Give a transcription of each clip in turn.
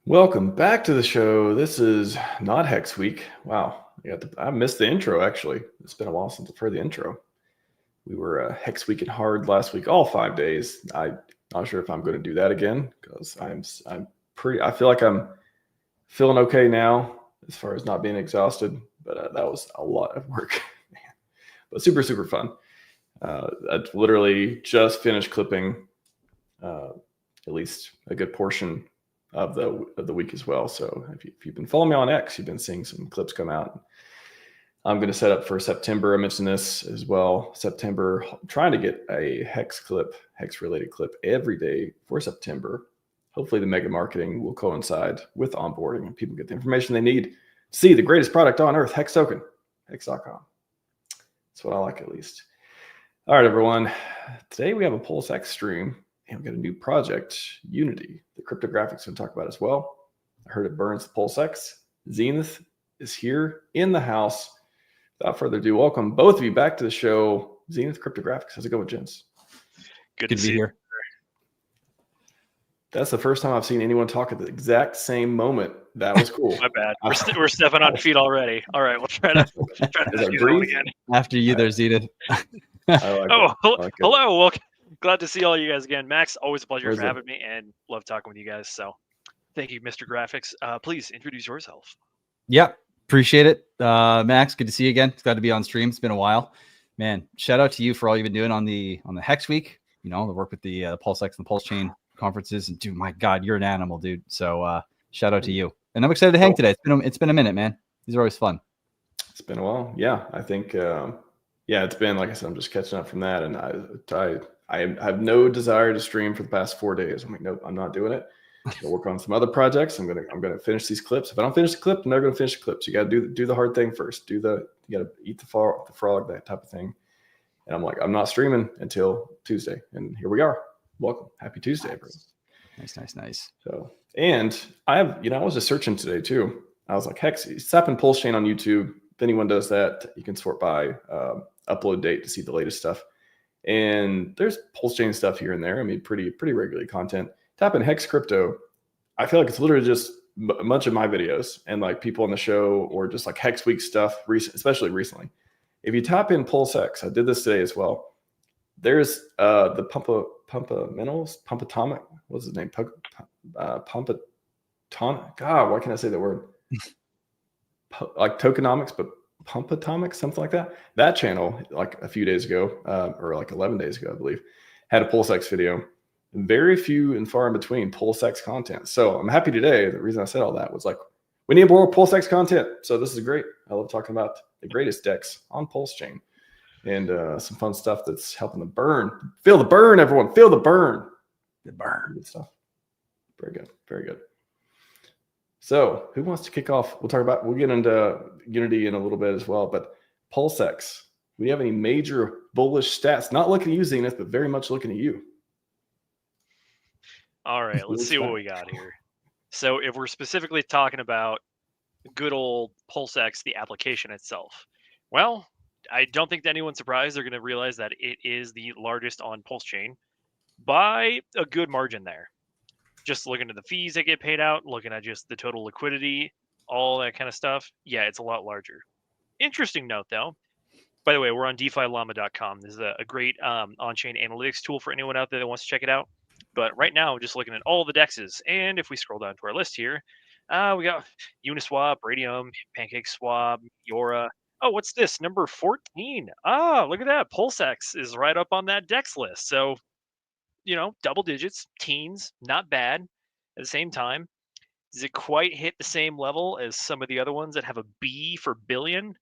Welcome back to the show. This is not Hex Week. Wow, I missed the intro. Actually, it's been a while since I've heard the intro. We were Hex Week and hard last week, all 5 days. I'm not sure if I'm going to do that again because I'm pretty. I feel like I'm feeling okay now as far as not being exhausted, but that was a lot of work, man. But super fun. I literally just finished clipping at least a good portion of the week as well. So if you've been following me on X, you've been seeing some clips come out. I'm going to set up for September. I mentioned this as well. September, I'm trying to get a Hex related clip every day for September. Hopefully the mega marketing will coincide with onboarding and people get the information they need to see the greatest product on earth, Hex token, hex.com. That's what I like, at least. All right, everyone. Today we have a PulseX stream. And we've got a new project, Unity, the cryptographics we'll talk about as well. I heard it burns the PulseX. Zenith is here in the house. Without further ado, welcome both of you back to the show. Zenith Cryptographics. How's it going, gents? Good to be here. That's the first time I've seen anyone talk at the exact same moment. That was cool. My bad. We're stepping on feet already. All right, we'll try to do that again. After you there, Zenith. Hello. Well, glad to see all you guys again. Max, always a pleasure for having me and love talking with you guys. So thank you, Mr. Graphics. Please introduce yourself. Yep. Appreciate it. Max, good to see you again. It's glad to be on stream. It's been a while. Man, shout out to you for all you've been doing on the Hex Week, the work with the PulseX and the PulseChain conferences. And dude, my God, you're an animal, dude. So shout out to you. And I'm excited to hang today. It's been a minute, man. These are always fun. It's been a while. Yeah, I think it's been, like I said, I'm just catching up from that. And I have no desire to stream for the past 4 days. I'm like, nope, I'm not doing it. I'll work on some other projects. I'm gonna finish these clips. If I don't finish the clip, I'm never gonna finish the clips. You gotta do the hard thing first. You gotta eat the frog, that type of thing. And I'm like, I'm not streaming until Tuesday. And here we are. Welcome. Happy Tuesday, everyone. Nice. So, and I was just searching today too. I was like, Hex, tap in PulseChain on YouTube. If anyone does that, you can sort by upload date to see the latest stuff. And there's PulseChain stuff here and there. I mean, pretty regularly content. Tap in Hex Crypto. I feel like it's literally just a bunch of my videos and like people on the show or just like Hex Week stuff, especially recently. If you tap in PulseX, I did this today as well. There's the Pumpatomic. What's his name? Pumpatonic. God, why can't I say that word? Like tokenomics, but Pumpatomic, something like that. That channel, like a few days ago, or like 11 days ago, I believe, had a PulseX video. Very few and far in between PulseX content. So I'm happy today. The reason I said all that was like, we need more PulseX content. So this is great. I love talking about the greatest DEX on PulseChain and some fun stuff that's helping the burn. Feel the burn, everyone. Feel the burn. The burn. Good stuff. Very good. So who wants to kick off? We'll get into Unity in a little bit as well, but PulseX, do we have any major bullish stats? Not looking at you, Zenith, but very much looking at you. All right, let's see what we got here. So if we're specifically talking about good old PulseX, the application itself, well, I don't think that anyone's surprised. They're going to realize that it is the largest on PulseChain by a good margin there. Just looking at the fees that get paid out, looking at just the total liquidity, all that kind of stuff. Yeah, it's a lot larger. Interesting note, though. By the way, we're on DeFiLlama.com. This is a great on-chain analytics tool for anyone out there that wants to check it out. But right now, just looking at all the DEXs, and if we scroll down to our list here, we got Uniswap, Radium, PancakeSwap, Yora. Oh, what's this? Number 14. Look at that. PulseX is right up on that DEX list. So, double digits, teens, not bad. At the same time, does it quite hit the same level as some of the other ones that have a B for billion?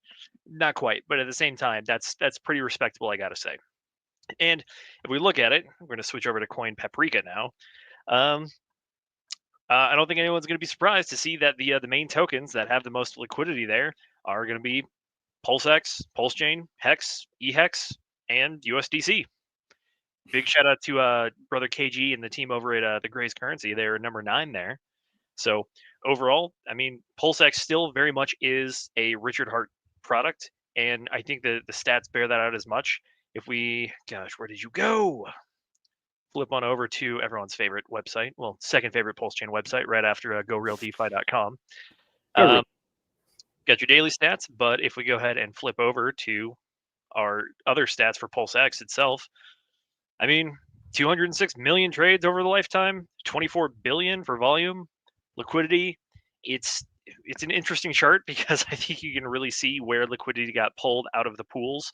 Not quite, but at the same time, that's pretty respectable, I gotta say. And if we look at it, we're going to switch over to Coin Paprika now. I don't think anyone's going to be surprised to see that the main tokens that have the most liquidity there are going to be PulseX, PulseChain, Hex, eHex, and USDC. Big shout out to brother KG and the team over at the Grays Currency. They're number 9 there. So overall, I mean, PulseX still very much is a Richard Hart product, and I think the stats bear that out as much. If we, gosh, where did you go? flip on over to everyone's favorite website. Well, second favorite PulseChain website, right after GoRealDeFi.com. Got your daily stats, but if we go ahead and flip over to our other stats for PulseX itself, I mean, 206 million trades over the lifetime, 24 billion for volume, liquidity. It's an interesting chart because I think you can really see where liquidity got pulled out of the pools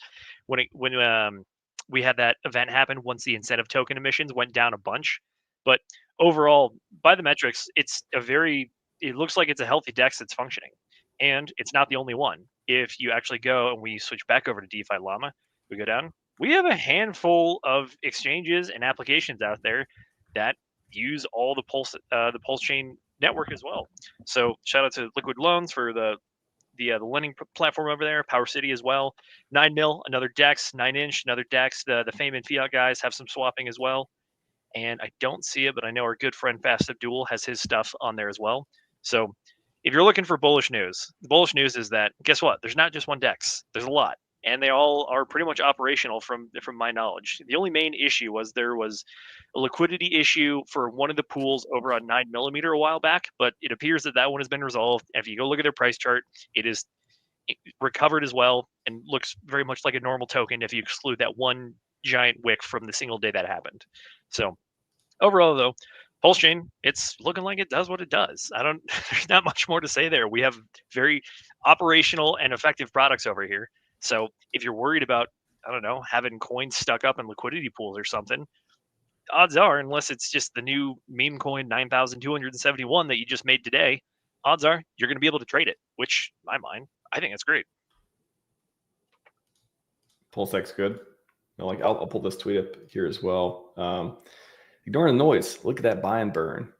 when we had that event happen once the incentive token emissions went down a bunch. But overall, by the metrics, it looks like it's a healthy DEX that's functioning. And it's not the only one. If you actually go and we switch back over to DeFi Llama, we go down, we have a handful of exchanges and applications out there that use all the PulseChain network as well. So shout out to Liquid Loans for the lending platform over there, Power City as well. 9 mil, another DEX, 9inch, another DEX. The Fame and Fiat guys have some swapping as well. And I don't see it, but I know our good friend Fast Abdul has his stuff on there as well. So if you're looking for bullish news, the bullish news is that, guess what? There's not just one DEX. There's a lot. And they all are pretty much operational from my knowledge. The only main issue was there was a liquidity issue for one of the pools over on 9mm a while back, but it appears that one has been resolved. And if you go look at their price chart, it is recovered as well and looks very much like a normal token if you exclude that one giant wick from the single day that happened. So overall, though, PulseChain, it's looking like it does what it does. There's not much more to say there. We have very operational and effective products over here. So if you're worried about, I don't know, having coins stuck up in liquidity pools or something, odds are, unless it's just the new meme coin 9,271 that you just made today, odds are you're going to be able to trade it, which, in my mind, I think that's great. PulseX good. I'll pull this tweet up here as well. Ignoring the noise. Look at that buy and burn.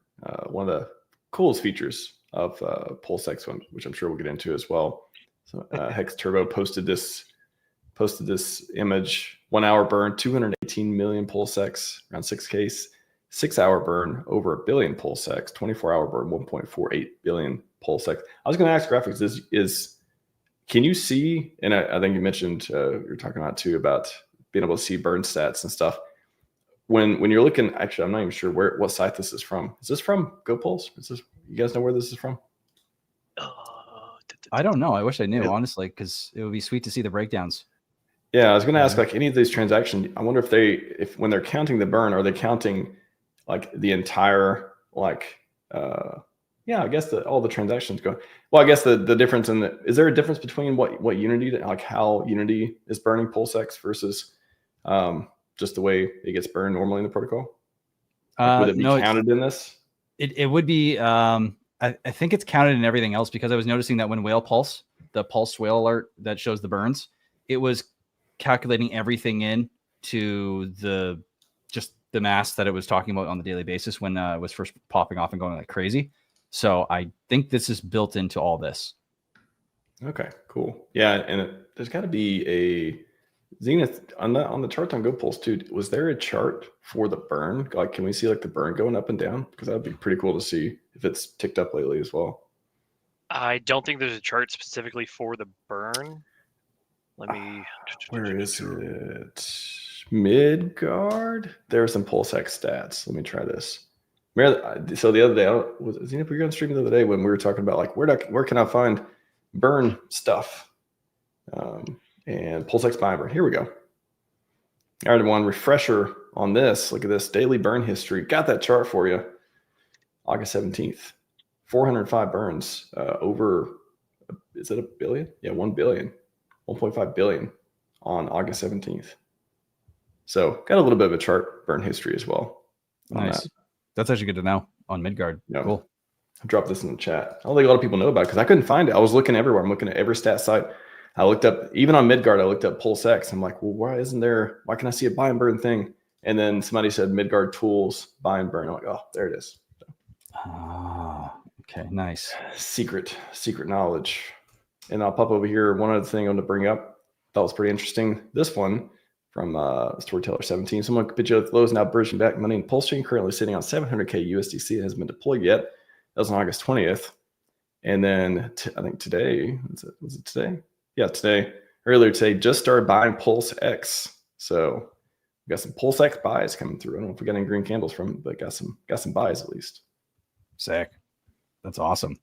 One of the coolest features of PulseX, which I'm sure we'll get into as well. So Hex Turbo posted this image. 1 hour burn, 218 million PulseX, around 6K. 6 hour burn, over 1 billion PulseX. 24 hour burn, 1.48 billion PulseX. I was going to ask graphics, can you see, and I think you mentioned, you're talking about too, about being able to see burn stats and stuff. When you're looking, actually, I'm not even sure what site this is from. Is this from GoPulse? You guys know where this is from? I don't know. I wish I knew, honestly, because it would be sweet to see the breakdowns. Yeah, I was going to ask, any of these transactions, I wonder if when they're counting the burn, are they counting the entire, I guess all the transactions go. Well, I guess the difference is there a difference between what Unity, how Unity is burning PulseX versus just the way it gets burned normally in the protocol? Would it be counted in this? It would be, I think it's counted in everything else, because I was noticing that when Whale Pulse, the Pulse Whale alert that shows the burns, it was calculating everything in to just the mass that it was talking about on the daily basis when it was first popping off and going like crazy. So I think this is built into all this. Okay, cool. Yeah, and there's got to be a Zenith on the chart on GoPulse too. Was there a chart for the burn? Can we see the burn going up and down? Because that would be pretty cool to see if it's ticked up lately as well. I don't think there's a chart specifically for the burn. Let me. Where is it? Midgard. There are some PulseX stats. Let me try this. So the other day, was Zenith, we were on stream the other day when we were talking about where can I find burn stuff? And PulseX buy burn. Here we go. All right, one refresher on this. Look at this daily burn history. Got that chart for you. August 17th, 405 burns. Over, is it a billion? Yeah, 1 billion, 1.5 billion on August 17th. So got a little bit of a chart burn history as well. Nice. That's actually good to know on Midgard. Yeah. Cool. I dropped this in the chat. I don't think a lot of people know about it because I couldn't find it. I was looking everywhere. I'm looking at every stat site. I looked up, even on Midgard, I looked up PulseX. I'm like, well, why can I see a buy and burn thing? And then somebody said Midgard tools, buy and burn. I'm like, oh, there it is. Okay, nice. Secret knowledge. And I'll pop over here. One other thing I want to bring up, thought was pretty interesting. This one from Storyteller 17. Someone capitulated lows, now bridging back money in PulseChain, currently sitting on 700K USDC. It hasn't been deployed yet. That was on August 20th. And then I think today, was it today? Yeah, earlier today, just started buying PulseX. So We got some PulseX buys coming through. I don't know if we got any green candles from it, but got some buys at least. Sick. That's awesome.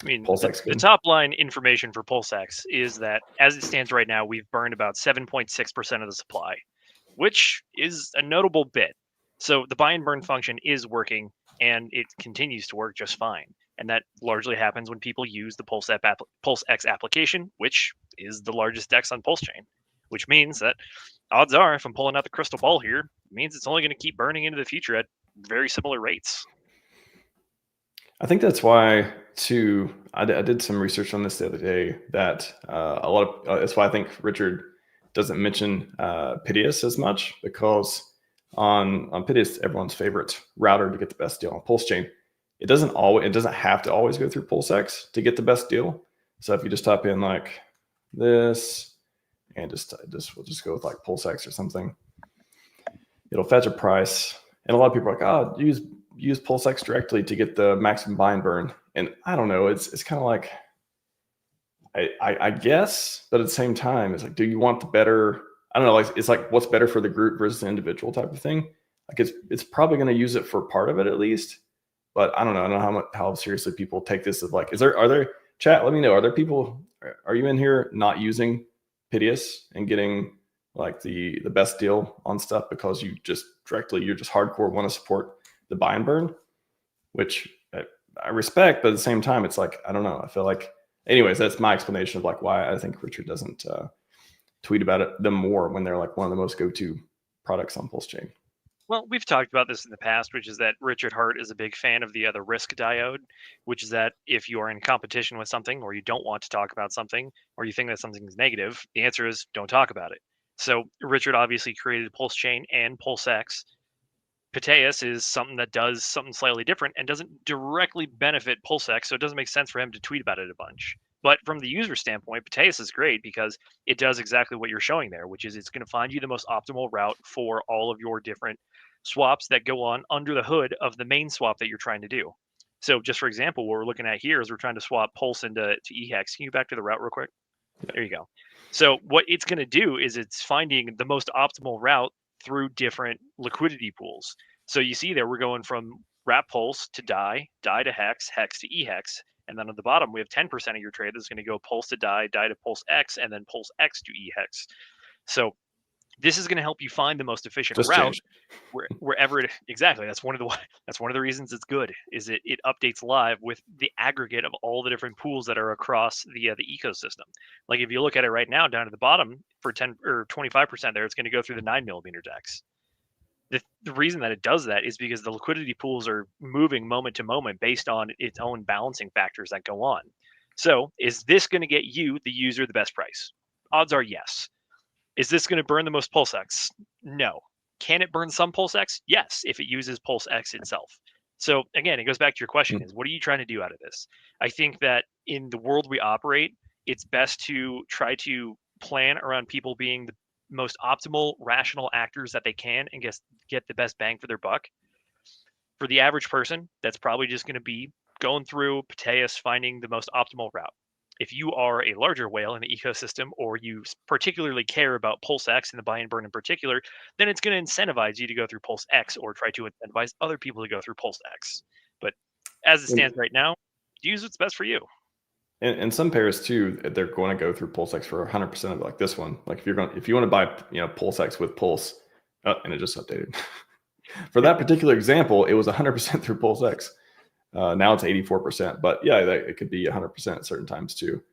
I mean, PulseX the top line information for PulseX is that as it stands right now, we've burned about 7.6% of the supply, which is a notable bit. So the buy and burn function is working, and it continues to work just fine. And that largely happens when people use the PulseX application, which is the largest DEX on PulseChain, which means that odds are, if I'm pulling out the crystal ball here, it means it's only going to keep burning into the future at very similar rates. I think that's why, too, I did some research on this the other day, that that's why I think Richard doesn't mention Piteous as much, because on Piteous, everyone's favorite router to get the best deal on PulseChain, it doesn't have to always go through PulseX to get the best deal. So if you just type in like this and we'll just go with like PulseX or something, it'll fetch a price. And a lot of people are like, oh, use PulseX directly to get the maximum buy and burn. And I don't know, it's kind of like, I guess, but at the same time, it's like, do you want the better? I don't know, like it's like what's better for the group versus the individual type of thing. Like it's probably going to use it for part of it at least, but I don't know how seriously people take this. Of like, are there chat? Let me know. Are there people? Are you in here not using Piteous and getting like the best deal on stuff because you're just hardcore want to support the buy and burn, which I respect, but at the same time, it's like, I don't know. I feel like, anyways, that's my explanation of like why I think Richard doesn't tweet about them more when they're like one of the most go-to products on PulseChain. Well, we've talked about this in the past, which is that Richard Hart is a big fan of the risk diode, which is that if you are in competition with something, or you don't want to talk about something, or you think that something is negative, the answer is don't talk about it. So Richard obviously created PulseChain and PulseX. Piteous is something that does something slightly different and doesn't directly benefit PulseX, so it doesn't make sense for him to tweet about it a bunch. But from the user standpoint, Piteous is great because it does exactly what you're showing there, which is it's going to find you the most optimal route for all of your different swaps that go on under the hood of the main swap that you're trying to do. So just for example, what we're looking at here is we're trying to swap Pulse into EHEX. Can you back to the route real quick? There you go. So what it's going to do is it's finding the most optimal route through different liquidity pools. So you see there, we're going from wrap Pulse to DAI to Hex, Hex to EHEX. And then at the bottom, we have 10% of your trade that's going to go Pulse to DAI to PulseX, and then PulseX to EHEX. So this is going to help you find the most efficient route wherever it exactly. That's one of the reasons it's good, is it updates live with the aggregate of all the different pools that are across the ecosystem. Like if you look at it right now down at the bottom for 10 or 25% there, it's going to go through the 9mm DEX. The reason that it does that is because the liquidity pools are moving moment to moment based on its own balancing factors that go on. So is this going to get you, the user, the best price? Odds are yes. Is this going to burn the most PulseX? No. Can it burn some PulseX? Yes, if it uses PulseX itself. So again, it goes back to your question is, what are you trying to do out of this? I think that in the world we operate, it's best to try to plan around people being the most optimal, rational actors that they can and get the best bang for their buck. For the average person, that's probably just going to be going through Piteous, finding the most optimal route. If you are a larger whale in the ecosystem, or you particularly care about PulseX and the buy and burn in particular, then it's going to incentivize you to go through PulseX or try to incentivize other people to go through PulseX. But as it stands right now, use what's best for you. And some pairs too, they're going to go through PulseX for 100% of like this one. Like if you want to buy PulseX with Pulse, and it just updated. For that particular example, it was 100% through PulseX. Now it's 84%, but yeah, it could be 100% at certain times too.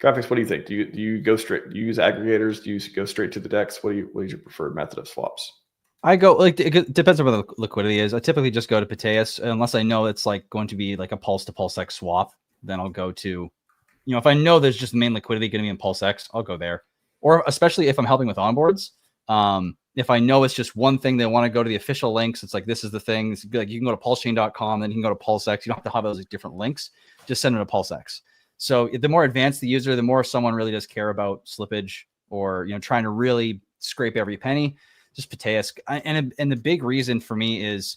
Graphics, what do you think? Do you go straight? Do you use aggregators? Do you go straight to the DEX? What is your preferred method of swaps? I go like, it depends on what the liquidity is. I typically just go to Piteous unless I know it's like going to be like a Pulse to PulseX swap. Then I'll go to, if I know there's just main liquidity going to be in PulseX, I'll go there. Or especially if I'm helping with onboards. If I know it's just one thing, they want to go to the official links. It's like, this is the thing. It's like you can go to pulsechain.com, then you can go to PulseX. You don't have to have those like different links. Just send them to PulseX. So the more advanced the user, the more someone really does care about slippage or trying to really scrape every penny. Just Piteous. And the big reason for me is,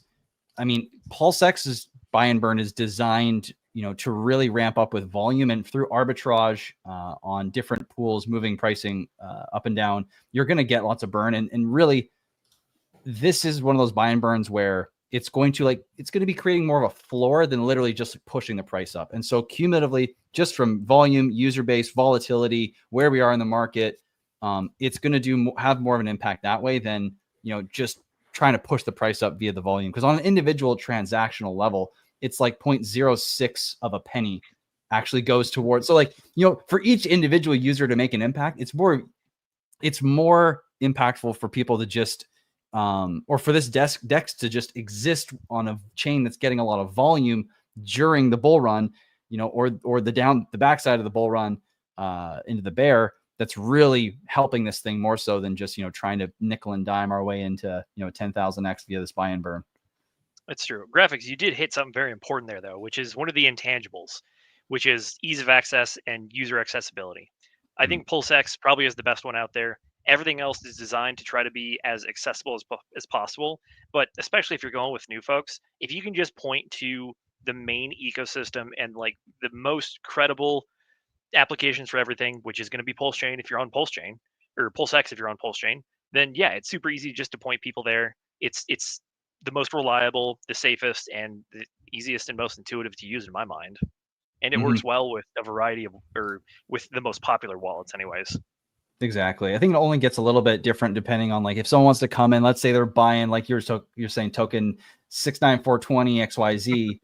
PulseX's buy and burn is designed to really ramp up with volume and through arbitrage on different pools, moving pricing up and down, you're going to get lots of burn. And really, this is one of those buy and burns where it's going to be creating more of a floor than literally just pushing the price up. And so cumulatively, just from volume, user base, volatility, where we are in the market, it's going to have more of an impact that way than, just trying to push the price up via the volume. Because on an individual transactional level, it's like 0.06 of a penny actually goes towards. So for each individual user to make an impact, it's more impactful for people to just, or for this DEX to just exist on a chain that's getting a lot of volume during the bull run, or the backside of the bull run into the bear. That's really helping this thing more so than just, trying to nickel and dime our way into, 10,000x via this buy and burn. That's true. Graphics, you did hit something very important there, though, which is one of the intangibles, which is ease of access and user accessibility. I think PulseX probably is the best one out there. Everything else is designed to try to be as accessible as possible. But especially if you're going with new folks, if you can just point to the main ecosystem and the most credible applications for everything, which is going to be PulseChain if you're on PulseChain, or PulseX if you're on PulseChain, then yeah, it's super easy just to point people there. It's the most reliable, the safest, and the easiest and most intuitive to use in my mind. And it works well with a variety of, or with the most popular wallets anyways. Exactly. I think it only gets a little bit different depending on if someone wants to come in, let's say they're buying you're saying token 69420 XYZ,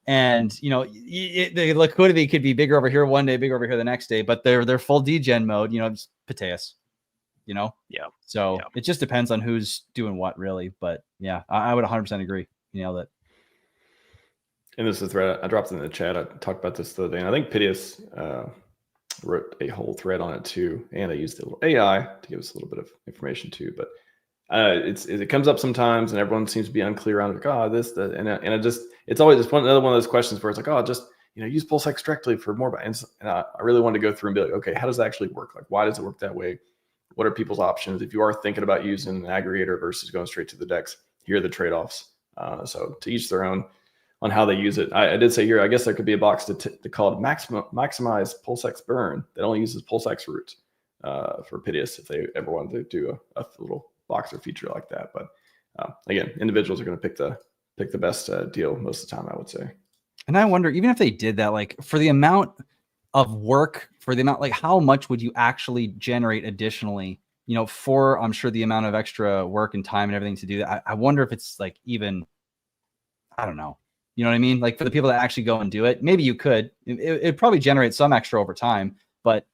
and the liquidity could be bigger over here one day, bigger over here the next day, but they're full degen mode, just Pateas, Yeah. So it just depends on who's doing what really, but yeah, I would 100% agree. You nailed it. And this is a thread I dropped in the chat. I talked about this the other day, and I think Piteous wrote a whole thread on it too, and I used a little AI to give us a little bit of information too. But it comes up sometimes, and everyone seems to be unclear on it's always just another one of those questions where it's just use PulseX directly for more. And I really wanted to go through and be like, okay, how does that actually work? Why does it work that way? What are people's options if you are thinking about using an aggregator versus going straight to the DEX? Here are the trade-offs. So to each their own on how they use it. I did say here, I guess there could be a box to call it maximize PulseX burn that only uses PulseX root for Piteous if they ever wanted to do a little box or feature like that. But again, individuals are going to pick the best deal most of the time, I would say. And I wonder, even if they did that, for the amount of work, for the amount, how much would you actually generate additionally, for, I'm sure, the amount of extra work and time and everything to do that. I wonder if it's even, I don't know. You know what I mean? For the people that actually go and do it, maybe you could. It probably generate some extra over time, but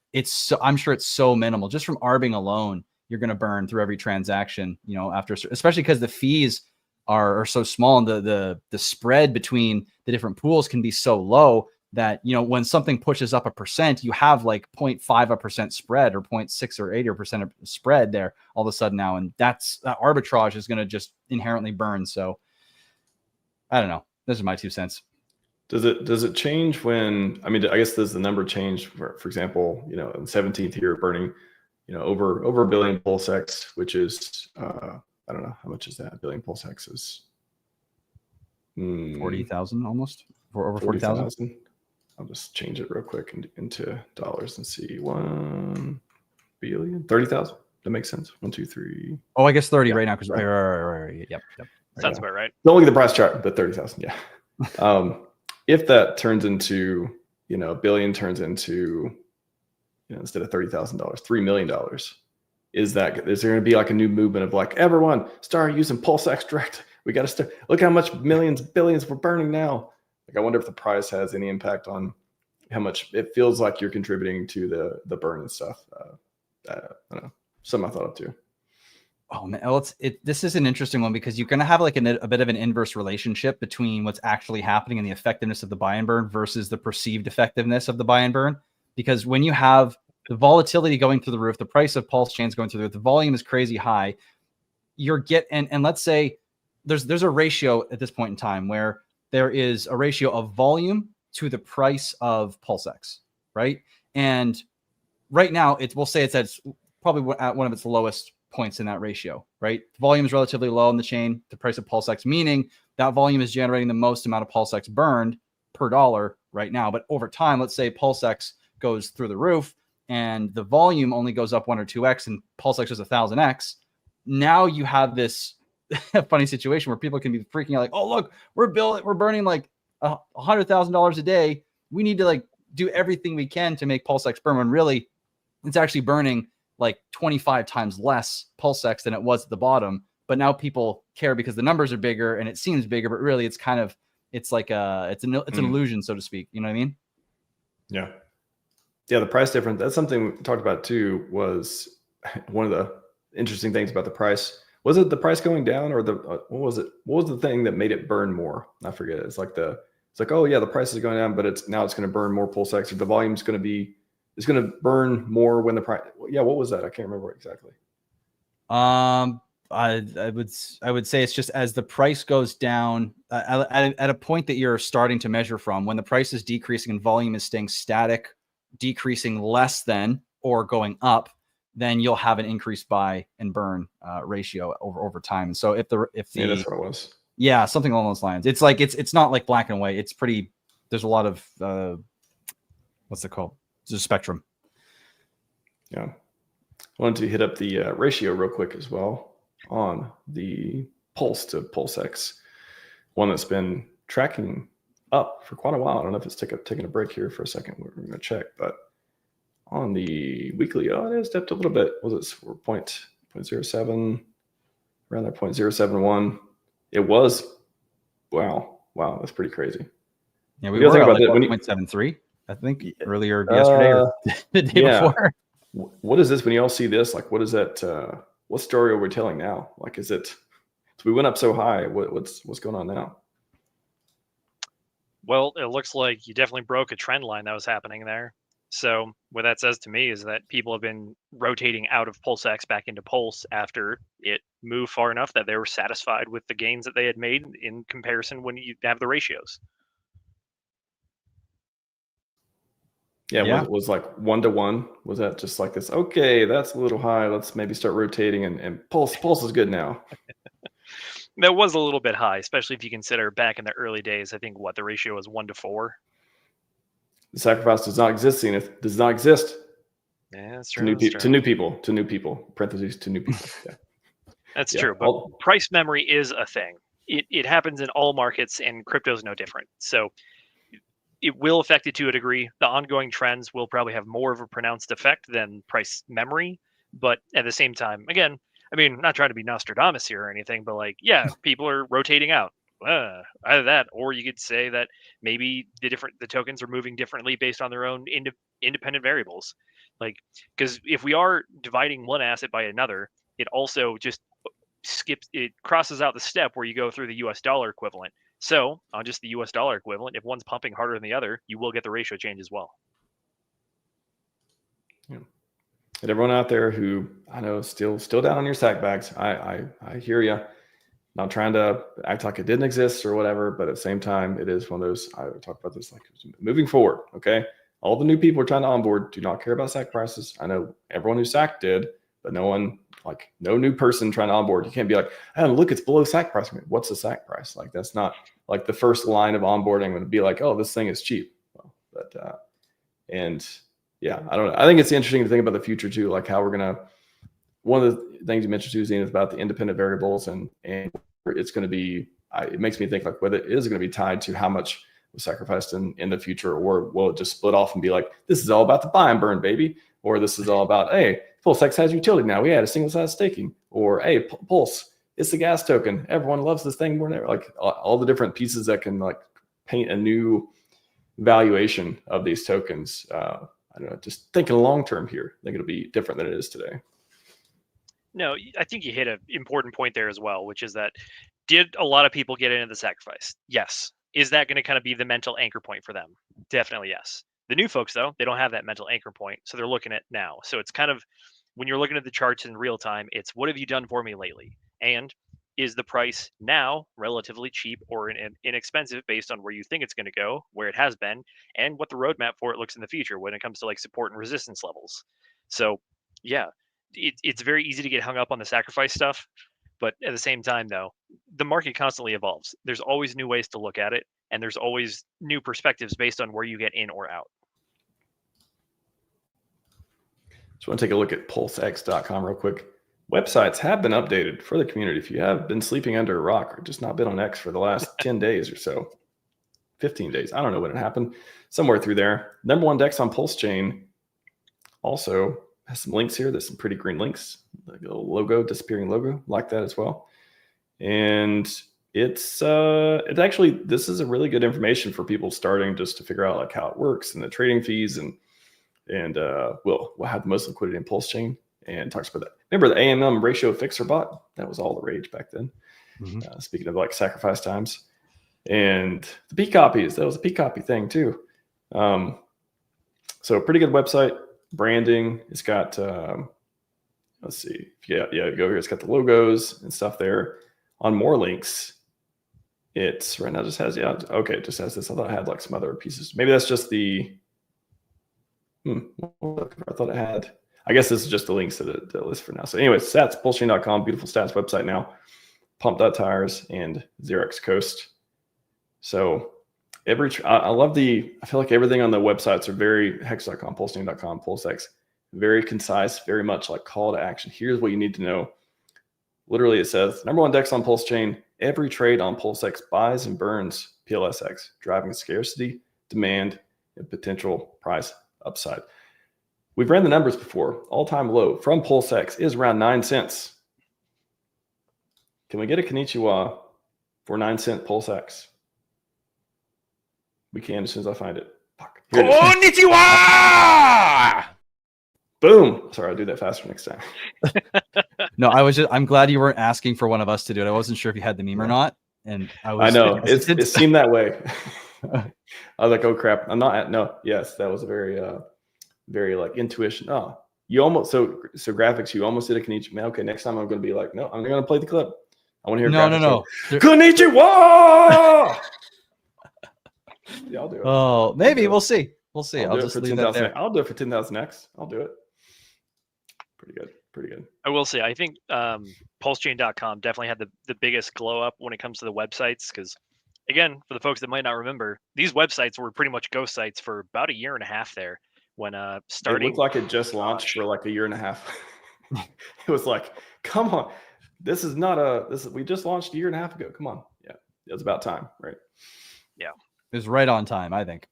I'm sure it's so minimal. Just from arbing alone, you're going to burn through every transaction, after, especially because the fees are so small, and the spread between the different pools can be so low that, when something pushes up 1%, you have 0.5% spread or 0.6 or 8% spread there all of a sudden now. And that arbitrage is going to just inherently burn. So I don't know. Those are my 2 cents. Does it change when, I guess does the number change for example, in 17th here burning, over 1 billion PulseX, which is, I don't know, how much is that? 1 billion PulseX is 40,000 almost, or over 40,000. I'll just change it real quick into dollars and see 1 billion, 30,000. That makes sense. 1, 2, 3. Oh, I guess 30 right now. Cause right. Yep. Sounds about right. Don't look at the price chart, but 30,000. Yeah. If that turns into, a billion turns into, instead of $30,000, $3 million, is there going to be a new movement of everyone start using PulseX direct? We got to start. Look how much millions, billions we're burning now. I wonder if the price has any impact on how much it feels like you're contributing to the burn and stuff. I don't know. Something I thought of too. Oh man, this is an interesting one because you're going to have a bit of an inverse relationship between what's actually happening and the effectiveness of the buy and burn versus the perceived effectiveness of the buy and burn. Because when you have the volatility going through the roof, the price of PulseChains going through the roof, the volume is crazy high. And let's say there's a ratio at this point in time where there is a ratio of volume to the price of PulseX, right? And right now, we'll say it's probably at one of its lowest points in that ratio, right? The volume is relatively low on the chain, the price of PulseX, meaning that volume is generating the most amount of PulseX burned per dollar right now. But over time, let's say PulseX goes through the roof and the volume only goes up 1 or 2x and PulseX is 1,000x. Now you have this funny situation where people can be freaking out like, oh, look, we're burning like $100,000 a day. We need to like do everything we can to make PulseX burn, when really it's actually burning like 25 times less PulseX than it was at the bottom. But now people care because the numbers are bigger and it seems bigger, but really it's kind of, it's like it's an illusion, so to speak. You know what I mean? Yeah. Yeah. The price difference, that's something we talked about too, was one of the interesting things about the price. Was it the price going down, or the, what was it? What was the thing that made it burn more? I forget. It's like, oh yeah, the price is going down, but it's going to burn more PulseX, or the volume's going to be, it's going to burn more when the price. Yeah. What was that? I can't remember exactly. I would say it's just as the price goes down at a point that you're starting to measure from, when the price is decreasing and volume is staying static, decreasing less than or going up, then you'll have an increase buy and burn ratio over time. And so if the yeah, that's what it was. Yeah, something along those lines. It's like it's not like black and white. It's pretty. There's a lot of what's it called? It's a spectrum. Yeah. I wanted to hit up the ratio real quick as well on the Pulse to PulseX, one that's been tracking up for quite a while. I don't know if it's taking a break here for a second. We're going to check, but on the weekly, it has stepped a little bit. Was it 0.07, around there, 0.071? It was, wow, that's pretty crazy. Yeah, we were at like 1.73, I think, earlier yesterday or the day before. What is this? When you all see this, like, what is that? What story are we telling now? Like, is it? So we went up so high. What's going on now? Well, it looks like you definitely broke a trend line that was happening there. So what that says to me is that people have been rotating out of PulseX back into Pulse after it moved far enough that they were satisfied with the gains that they had made in comparison when you have the ratios. Yeah, was like 1-to-1. Was that just like this? Okay, that's a little high. Let's maybe start rotating, and Pulse is good now. That was a little bit high, especially if you consider back in the early days. I think the ratio was 1-to-4. The sacrifice does not exist. It does not exist. Yeah, that's true. To new people. Parentheses, to new people. Yeah, that's true. But price memory is a thing. It happens in all markets, and crypto is no different. So it will affect it to a degree. The ongoing trends will probably have more of a pronounced effect than price memory. But at the same time, again, I mean, not trying to be Nostradamus here or anything, but like, yeah, people are rotating out. Either that, or you could say that maybe the tokens are moving differently based on their own independent variables. Like, because if we are dividing one asset by another, it also just crosses out the step where you go through the US dollar equivalent. So on just the US dollar equivalent, if one's pumping harder than the other, you will get the ratio change as well. Yeah. And everyone out there who I know still down on your sack bags, I hear you. Not trying to act like it didn't exist or whatever, but at the same time, it is one of those, I talk about this like moving forward. Okay. All the new people are trying to onboard do not care about sack prices. I know everyone who sacked did, but no new person trying to onboard. You can't be like, oh, look, it's below sack price. I mean, what's the sack price? Like, that's not like the first line of onboarding would be like, oh, this thing is cheap. And yeah, I don't know. I think it's interesting to think about the future too, like how we're going to, one of the things you mentioned, Susie, is about the independent variables, and it's going to be, it makes me think like whether it is going to be tied to how much was sacrificed in the future, or will it just split off and be like, this is all about the buy and burn, baby, or this is all about, hey, PulseX has utility now. We had a single size staking, or hey, Pulse, it's the gas token. Everyone loves this thing more than ever. Like all the different pieces that can like paint a new valuation of these tokens. I don't know, just thinking long term here, I think it'll be different than it is today. No, I think you hit an important point there as well, which is that did a lot of people get into the sacrifice? Yes. Is that going to kind of be the mental anchor point for them? Definitely yes. The new folks, though, they don't have that mental anchor point, so they're looking at now. So it's kind of, when you're looking at the charts in real time, it's what have you done for me lately? And is the price now relatively cheap or inexpensive based on where you think it's going to go, where it has been, and what the roadmap for it looks in the future when it comes to like support and resistance levels. So yeah, it's very easy to get hung up on the sacrifice stuff, But at the same time, though, the market constantly evolves. There's always new ways to look at it, and there's always new perspectives based on where you get in or out. Just want to take a look at PulseX.com real quick. Websites have been updated for the community. If you have been sleeping under a rock or just not been on X for the last 10 days or so, 15 days, I don't know when it happened, somewhere through there. Number one DEX on PulseChain also has some links here. There's some pretty green links, like a little logo, disappearing logo, like that as well. And it's actually, this is a really good information for people starting just to figure out like how it works and the trading fees and we'll have the most liquidity in PulseChain and talks about that. Remember the AMM ratio fixer bot? That was all the rage back then. Speaking of like sacrifice times and the P copies, that was a P copy thing too. So pretty good website. Branding. It's got let's see. Yeah, go here. It's got the logos and stuff there. On more links, it's right now just has it just has this. I thought I had like some other pieces. Maybe that's just the I thought it had. I guess this is just the links to the list for now. So anyway, stats, PulseChain.com, beautiful stats website now. Pump.tires and Xerox Coast. So I love I feel like everything on the websites are very hex.com, PulseChain.com, PulseX, very concise, very much like call to action. Here's what you need to know. Literally it says, number one DEX on PulseChain, every trade on PulseX buys and burns PLSX, driving scarcity, demand, and potential price upside. We've ran the numbers before. All-time low from PulseX is around 9 cents. Can we get a konnichiwa for 9 cent PulseX? We can as soon as I find it. Fuck. Konnichiwa! Boom. Sorry, I'll do that faster next time. No, I'm glad you weren't asking for one of us to do it. I wasn't sure if you had the meme or not. And I know. It seemed that way. I was like, oh crap. I'm not no. Yes, that was a very very like intuition. Oh, you almost so graphics, you almost did a konnichiwa. Okay, next time I'm gonna be like, no, I'm gonna play the clip. I want to hear no. Konnichiwa! Yeah, I'll do it. Oh, maybe we'll see. We'll see. I'll just leave that there. I'll do it for 10,000x. I'll do it. Pretty good. I will say, I think PulseChain.com definitely had the biggest glow up when it comes to the websites. Because again, for the folks that might not remember, these websites were pretty much ghost sites for about a year and a half there. When starting, it looked like it just launched for like a year and a half. It was like, come on, we just launched a year and a half ago. Come on, yeah, it's about time, right? Yeah, it was right on time. I think.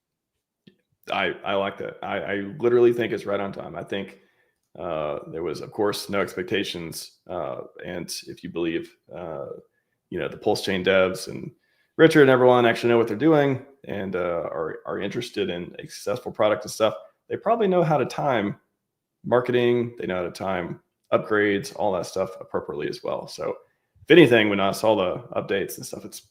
I like that. I literally think it's right on time. I think there was, of course, no expectations, and if you believe, the PulseChain devs and Richard and everyone actually know what they're doing and are interested in a successful product and stuff. They probably know how to time marketing. They know how to time upgrades, all that stuff appropriately as well. So if anything, when I saw the updates and stuff, it's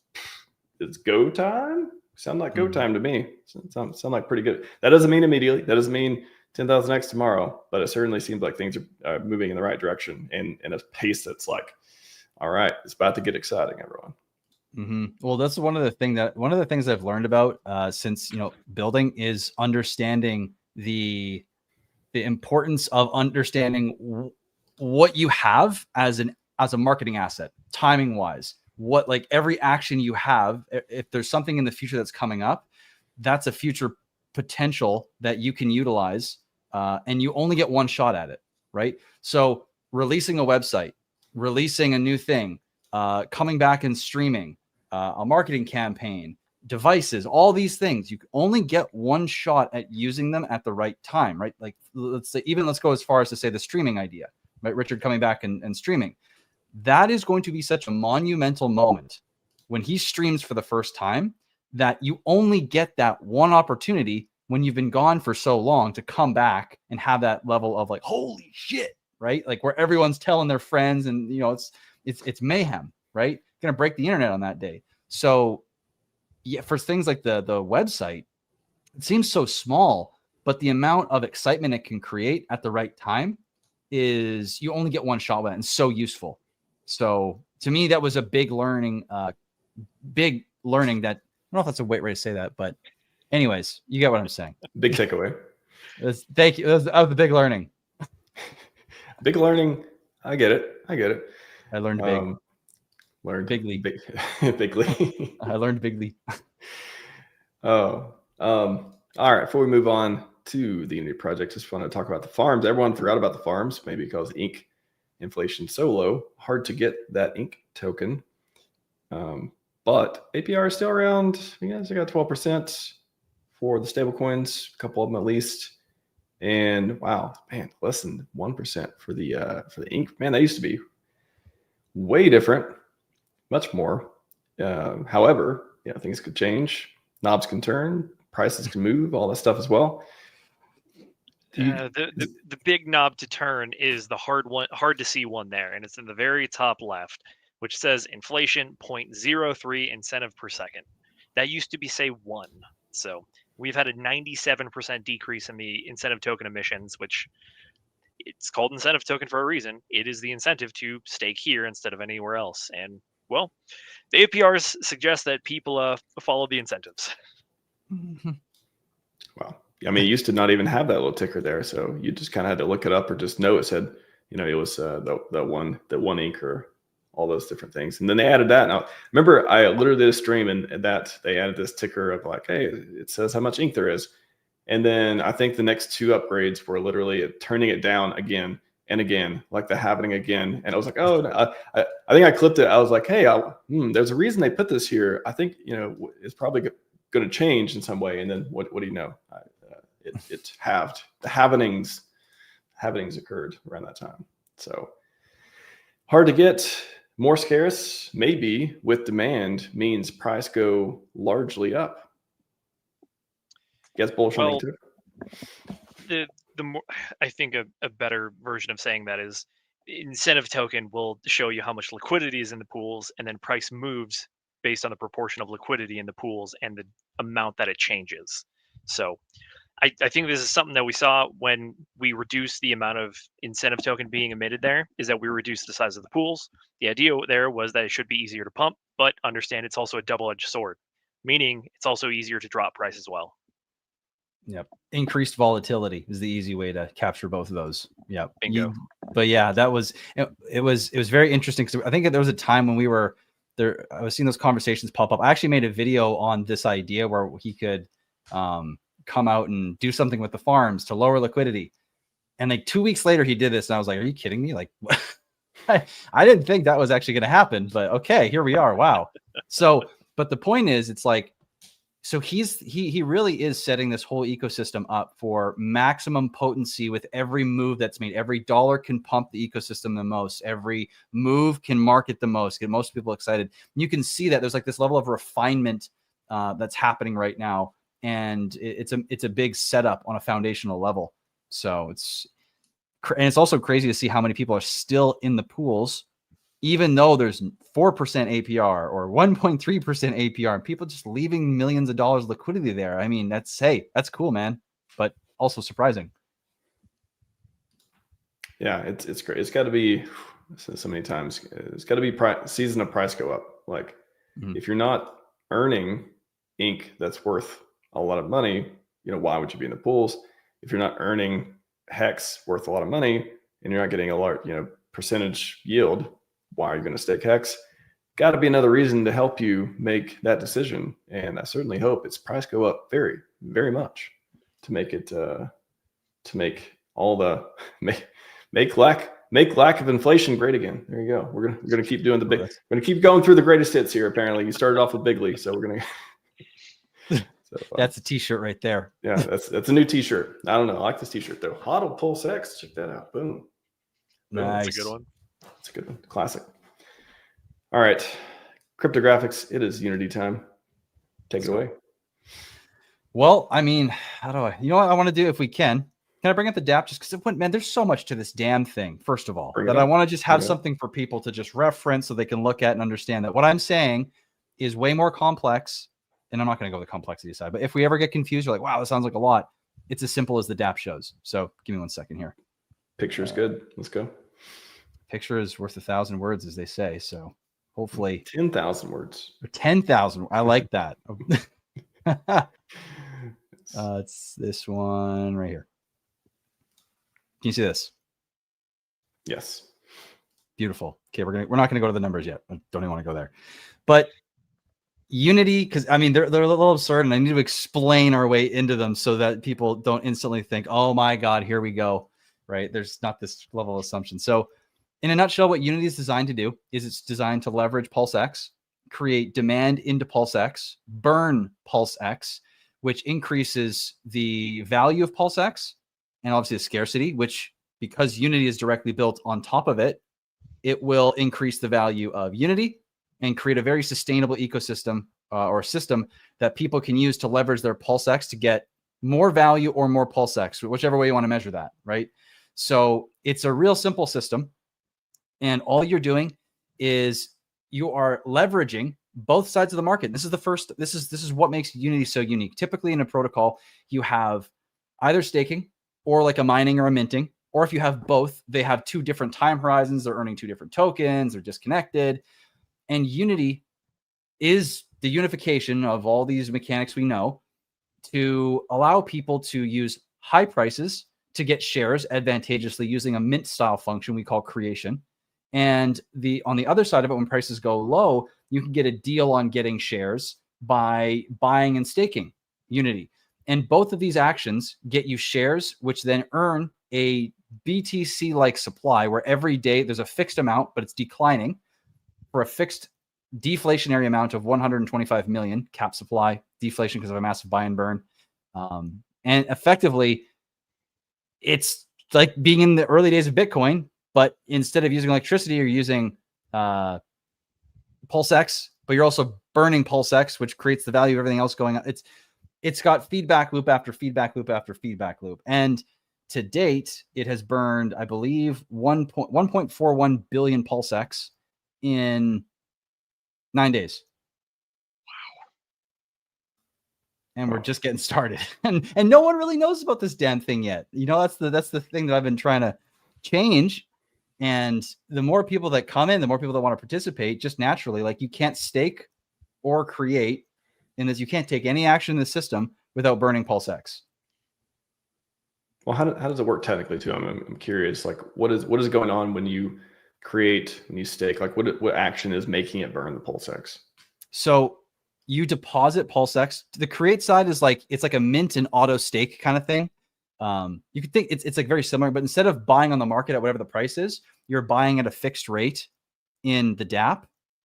go time. Sound like go time to me. Sound like pretty good. That doesn't mean immediately. That doesn't mean 10,000x tomorrow, but it certainly seems like things are moving in the right direction and in a pace that's like, all right, it's about to get exciting, everyone. Well, that's one of the things I've learned about since building is understanding the importance of understanding what you have as a marketing asset, timing wise. What, like, every action you have, if there's something in the future that's coming up, that's a future potential that you can utilize, and you only get one shot at it, right? So releasing a website, releasing a new thing, coming back and streaming, a marketing campaign, devices, all these things, you only get one shot at using them at the right time, right? Like, let's go as far as to say the streaming idea, right? Richard coming back and streaming. That is going to be such a monumental moment when he streams for the first time that you only get that one opportunity when you've been gone for so long to come back and have that level of like, holy shit, right? Like, where everyone's telling their friends and, it's mayhem, right? Going to break the internet on that day. So yeah, for things like the website, it seems so small, but the amount of excitement it can create at the right time is, you only get one shot with it, and so useful. So to me, that was a big learning that, I don't know if that's a great way to say that, but anyways, you get what I'm saying. Big takeaway. Thank you. That was the big learning. Big learning. I get it. I learned big. Learned Bigly. Bigly. I learned Bigly. Oh, all right. Before we move on to the Unity project, just want to talk about the farms. Everyone forgot about the farms, maybe because ink inflation so low, hard to get that ink token. But APR is still around. You guys got 12% for the stable coins, a couple of them at least. And wow, man, less than 1% for the ink. Man, that used to be way different, much more. However, things could change. Knobs can turn, prices can move, all that stuff as well. The big knob to turn is the hard to see one there, and it's in the very top left, which says inflation 0.03 incentive per second. That used to be, say, 1. So we've had a 97% decrease in the incentive token emissions, which it's called incentive token for a reason. It is the incentive to stake here instead of anywhere else. And well, the APRs suggest that people follow the incentives. Wow. I mean, it used to not even have that little ticker there, so you just kind of had to look it up or just know it said, it was the one ink or all those different things. And then they added that. Now, remember, I literally did a stream and that they added this ticker of like, hey, it says how much ink there is. And then I think the next 2 upgrades were literally turning it down again and again, like the happening again. And I was like, oh, no, I think I clipped it. I was like, hey, there's a reason they put this here. I think, it's probably going to change in some way. And then what do you know? It halved. The halvenings occurred around that time. So hard to get, more scarce, maybe with demand means price go largely up. Guess bullish on ink too? The more, I think a better version of saying that is incentive token will show you how much liquidity is in the pools, and then price moves based on the proportion of liquidity in the pools and the amount that it changes. So I think this is something that we saw when we reduced the amount of incentive token being emitted there, is that we reduced the size of the pools. The idea there was that it should be easier to pump, but understand it's also a double-edged sword, meaning it's also easier to drop price as well. Yep. Increased volatility is the easy way to capture both of those. Yep. Bingo. But yeah, that was, it was very interesting because I think there was a time when we were there, I was seeing those conversations pop up. I actually made a video on this idea where he could come out and do something with the farms to lower liquidity. And like 2 weeks later, he did this. And I was like, are you kidding me? Like, I didn't think that was actually going to happen, but okay, here we are. Wow. So, but the point is, it's like, so he really is setting this whole ecosystem up for maximum potency with every move that's made. Every dollar can pump the ecosystem the most. Every move can market the most, get most people excited. You can see that there's like this level of refinement that's happening right now. And it's a big setup on a foundational level. So it's also crazy to see how many people are still in the pools, even though there's 4% APR or 1.3% APR, and people just leaving millions of dollars liquidity there. I mean, that's cool, man, but also surprising. Yeah, it's great. It's got to be so many times. It's got to be season of price go up. Like if you're not earning ink that's worth a lot of money, why would you be in the pools? If you're not earning hex worth a lot of money and you're not getting a large, percentage yield, why are you going to stake hex? Got to be another reason to help you make that decision. And I certainly hope its price go up very, very much to make it, to make all the make lack of inflation great again. There you go. We're gonna keep doing we're gonna keep going through the greatest hits here. Apparently, you started off with Bigly, so we're gonna. That's a t-shirt right there. Yeah, that's a new t-shirt. I don't know. I like this t-shirt though. HODL PulseX. Check that out. Boom. Nice. That's a good one. It's a good one. Classic. All right. Cryptographics. It is Unity time. Take it away. Well, I mean, how do I? You know what I want to do if we can? Can I bring up the DApp just because man, there's so much to this damn thing. First of all, that I want to just have something for people to just reference so they can look at and understand that what I'm saying is way more complex. And I'm not going to go the complexity side, but if we ever get confused, you're like, wow, that sounds like a lot. It's as simple as the DApp shows. So give me 1 second here. Picture is good. Let's go. Picture is worth 1,000 words, as they say. So hopefully 10,000 words. 10,000. I like that. It's this one right here. Can you see this? Yes. Beautiful. Okay, we're not gonna go to the numbers yet. I don't even want to go there. But Unity, because I mean they're a little absurd, and I need to explain our way into them so that people don't instantly think, oh my God, here we go. Right? There's not this level of assumption. So in a nutshell, what Unity is designed to do is it's designed to leverage PulseX, create demand into PulseX, burn PulseX, which increases the value of PulseX and obviously the scarcity, which because Unity is directly built on top of it, it will increase the value of Unity and create a very sustainable ecosystem or system that people can use to leverage their PulseX to get more value or more PulseX, whichever way you want to measure that, right? So it's a real simple system. And all you're doing is you are leveraging both sides of the market. This is what makes Unity so unique. Typically in a protocol, you have either staking or like a mining or a minting, or if you have both, they have two different time horizons. They're earning two different tokens. They're disconnected. And Unity is the unification of all these mechanics we know to allow people to use high prices to get shares advantageously using a mint style function we call creation. And on the other side of it, when prices go low, you can get a deal on getting shares by buying and staking Unity. And both of these actions get you shares, which then earn a BTC-like supply where every day there's a fixed amount, but it's declining for a fixed deflationary amount of 125 million cap supply, deflation because of a massive buy and burn. And effectively, it's like being in the early days of Bitcoin, but instead of using electricity, you're using PulseX, but you're also burning PulseX, which creates the value of everything else going on. It's got feedback loop after feedback loop after feedback loop. And to date, it has burned, I believe, 1.41 billion PulseX in 9 days. Wow. And we're just getting started. And no one really knows about this damn thing yet. You know, that's the thing that I've been trying to change. And the more people that come in, the more people that want to participate, just naturally, like you can't stake or create in this. You can't take any action in the system without burning PulseX. Well, how does it work technically too? I'm curious. Like, what is going on when you create and you stake? Like, what action is making it burn the PulseX? So you deposit PulseX. The create side is like it's like a mint and auto stake kind of thing. You could think it's like very similar, but instead of buying on the market at whatever the price is, you're buying at a fixed rate in the DApp.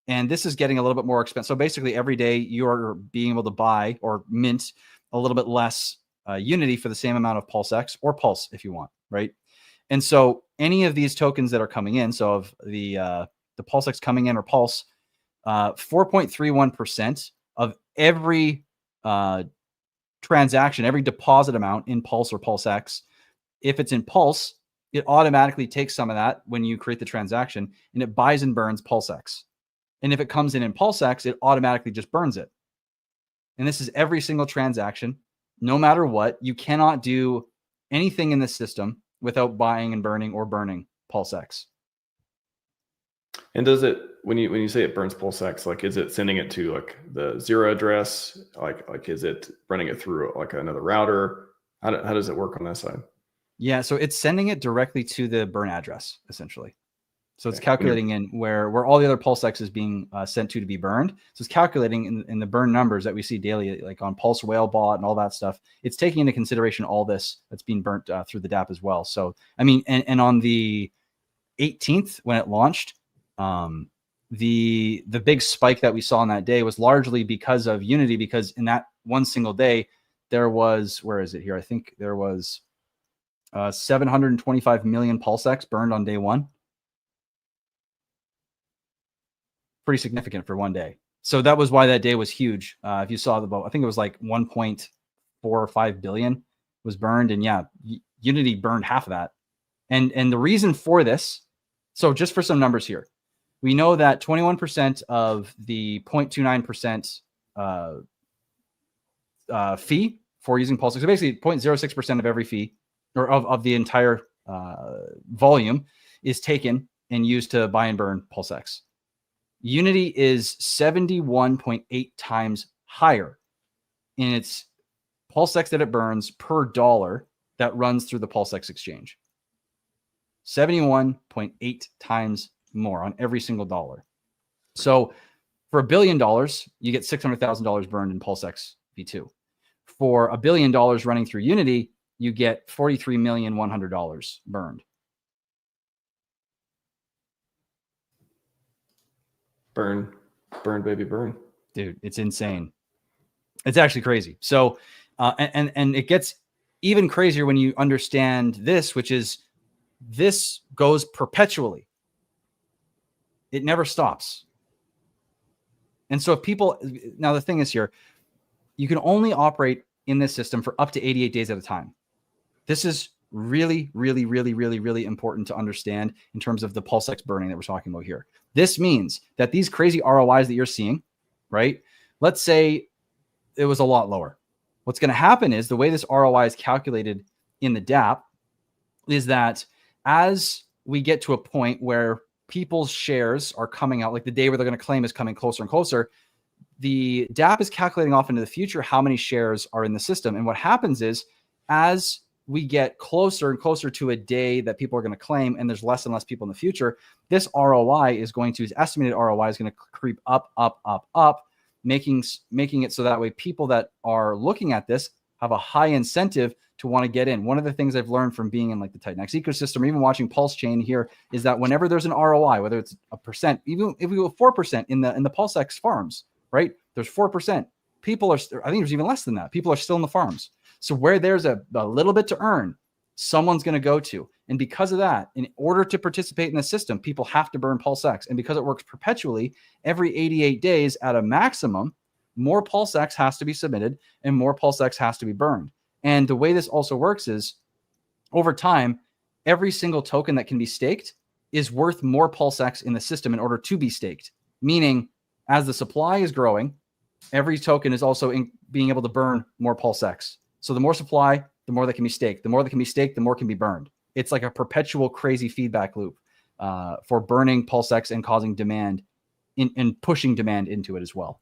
And this is getting a little bit more expensive. So basically every day you're being able to buy or mint a little bit less Unity for the same amount of PulseX or Pulse if you want, right? And so any of these tokens that are coming in, so of the PulseX coming in or Pulse, 4.31% of every transaction, every deposit amount in Pulse or PulseX, if it's in Pulse, it automatically takes some of that when you create the transaction and it buys and burns PulseX. And if it comes in PulseX, it automatically just burns it. And this is every single transaction, no matter what. You cannot do anything in this system without buying and burning or burning PulseX. And does it, when you say it burns PulseX, like is it sending it to like the zero address? Like is it running it through like another router? How does it work on that side? Yeah, so it's sending it directly to the burn address, essentially. So it's calculating in where all the other PulseX is being sent to be burned. So it's calculating in the burn numbers that we see daily, like on Pulse Whalebot and all that stuff. It's taking into consideration all this that's being burnt through the DApp as well. So, I mean, and on the 18th when it launched, the big spike that we saw on that day was largely because of Unity, because in that one single day, there was, where is it here? I think there was 725 million PulseX burned on day one. Pretty significant for one day. So that was why that day was huge. If you saw the vote, I think it was like 1.45 billion was burned. And yeah, Unity burned half of that. And the reason for this, so just for some numbers here, we know that 21% of the 0.29% fee for using PulseX, so basically 0.06% of every fee or of the entire volume is taken and used to buy and burn PulseX. Unity is 71.8 times higher in its PulseX that it burns per dollar that runs through the PulseX exchange. 71.8 times more on every single dollar. So for $1 billion, you get $600,000 burned in PulseX V2. For $1 billion running through Unity, you get $43,100,000 burned. Burn, baby, burn. Dude, it's insane. It's actually crazy. So, and it gets even crazier when you understand this, which is this goes perpetually. It never stops. And so if people, now the thing is here, you can only operate in this system for up to 88 days at a time. This is really, really, really, really, really important to understand in terms of the PulseX burning that we're talking about here. This means that these crazy ROIs that you're seeing, right? Let's say it was a lot lower. What's going to happen is the way this ROI is calculated in the dApp is that as we get to a point where people's shares are coming out, like the day where they're going to claim is coming closer and closer, the dApp is calculating off into the future how many shares are in the system. And what happens is as we get closer and closer to a day that people are going to claim and there's less and less people in the future, this ROI is going to, his estimated ROI is going to creep up, making it so that way people that are looking at this have a high incentive to want to get in. One of the things I've learned from being in like the Titanx ecosystem, or even watching PulseChain here, is that whenever there's an ROI, whether it's a percent, even if we go 4% in the PulseX farms, right? There's 4%. People are, I think there's even less than that. People are still in the farms. So where there's a little bit to earn, someone's going to go to. And because of that, in order to participate in the system, people have to burn PulseX. And because it works perpetually, every 88 days at a maximum, more PulseX has to be submitted and more PulseX has to be burned. And the way this also works is over time, every single token that can be staked is worth more PulseX in the system in order to be staked. Meaning, as the supply is growing, every token is also being able to burn more PulseX. So the more supply, the more that can be staked. The more that can be staked, the more can be burned. It's like a perpetual crazy feedback loop for burning PulseX and causing demand and pushing demand into it as well.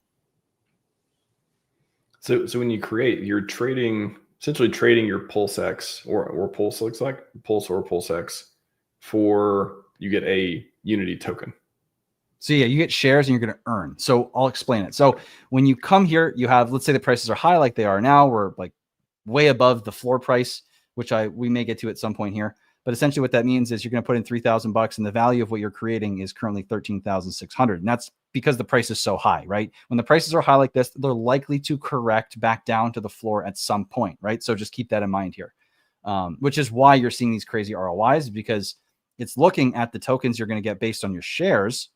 So when you create, you're essentially trading your PulseX or Pulse looks like Pulse or PulseX for, you get a Unity token. So yeah, you get shares and you're going to earn. So I'll explain it. So when you come here, you have, let's say the prices are high like they are now. We're like way above the floor price, which we may get to at some point here. But essentially what that means is you're going to put in $3,000 and the value of what you're creating is currently $13,600. And that's because the price is so high, right? When the prices are high like this, they're likely to correct back down to the floor at some point, right? So just keep that in mind here, which is why you're seeing these crazy ROIs, because it's looking at the tokens you're going to get based on your shares,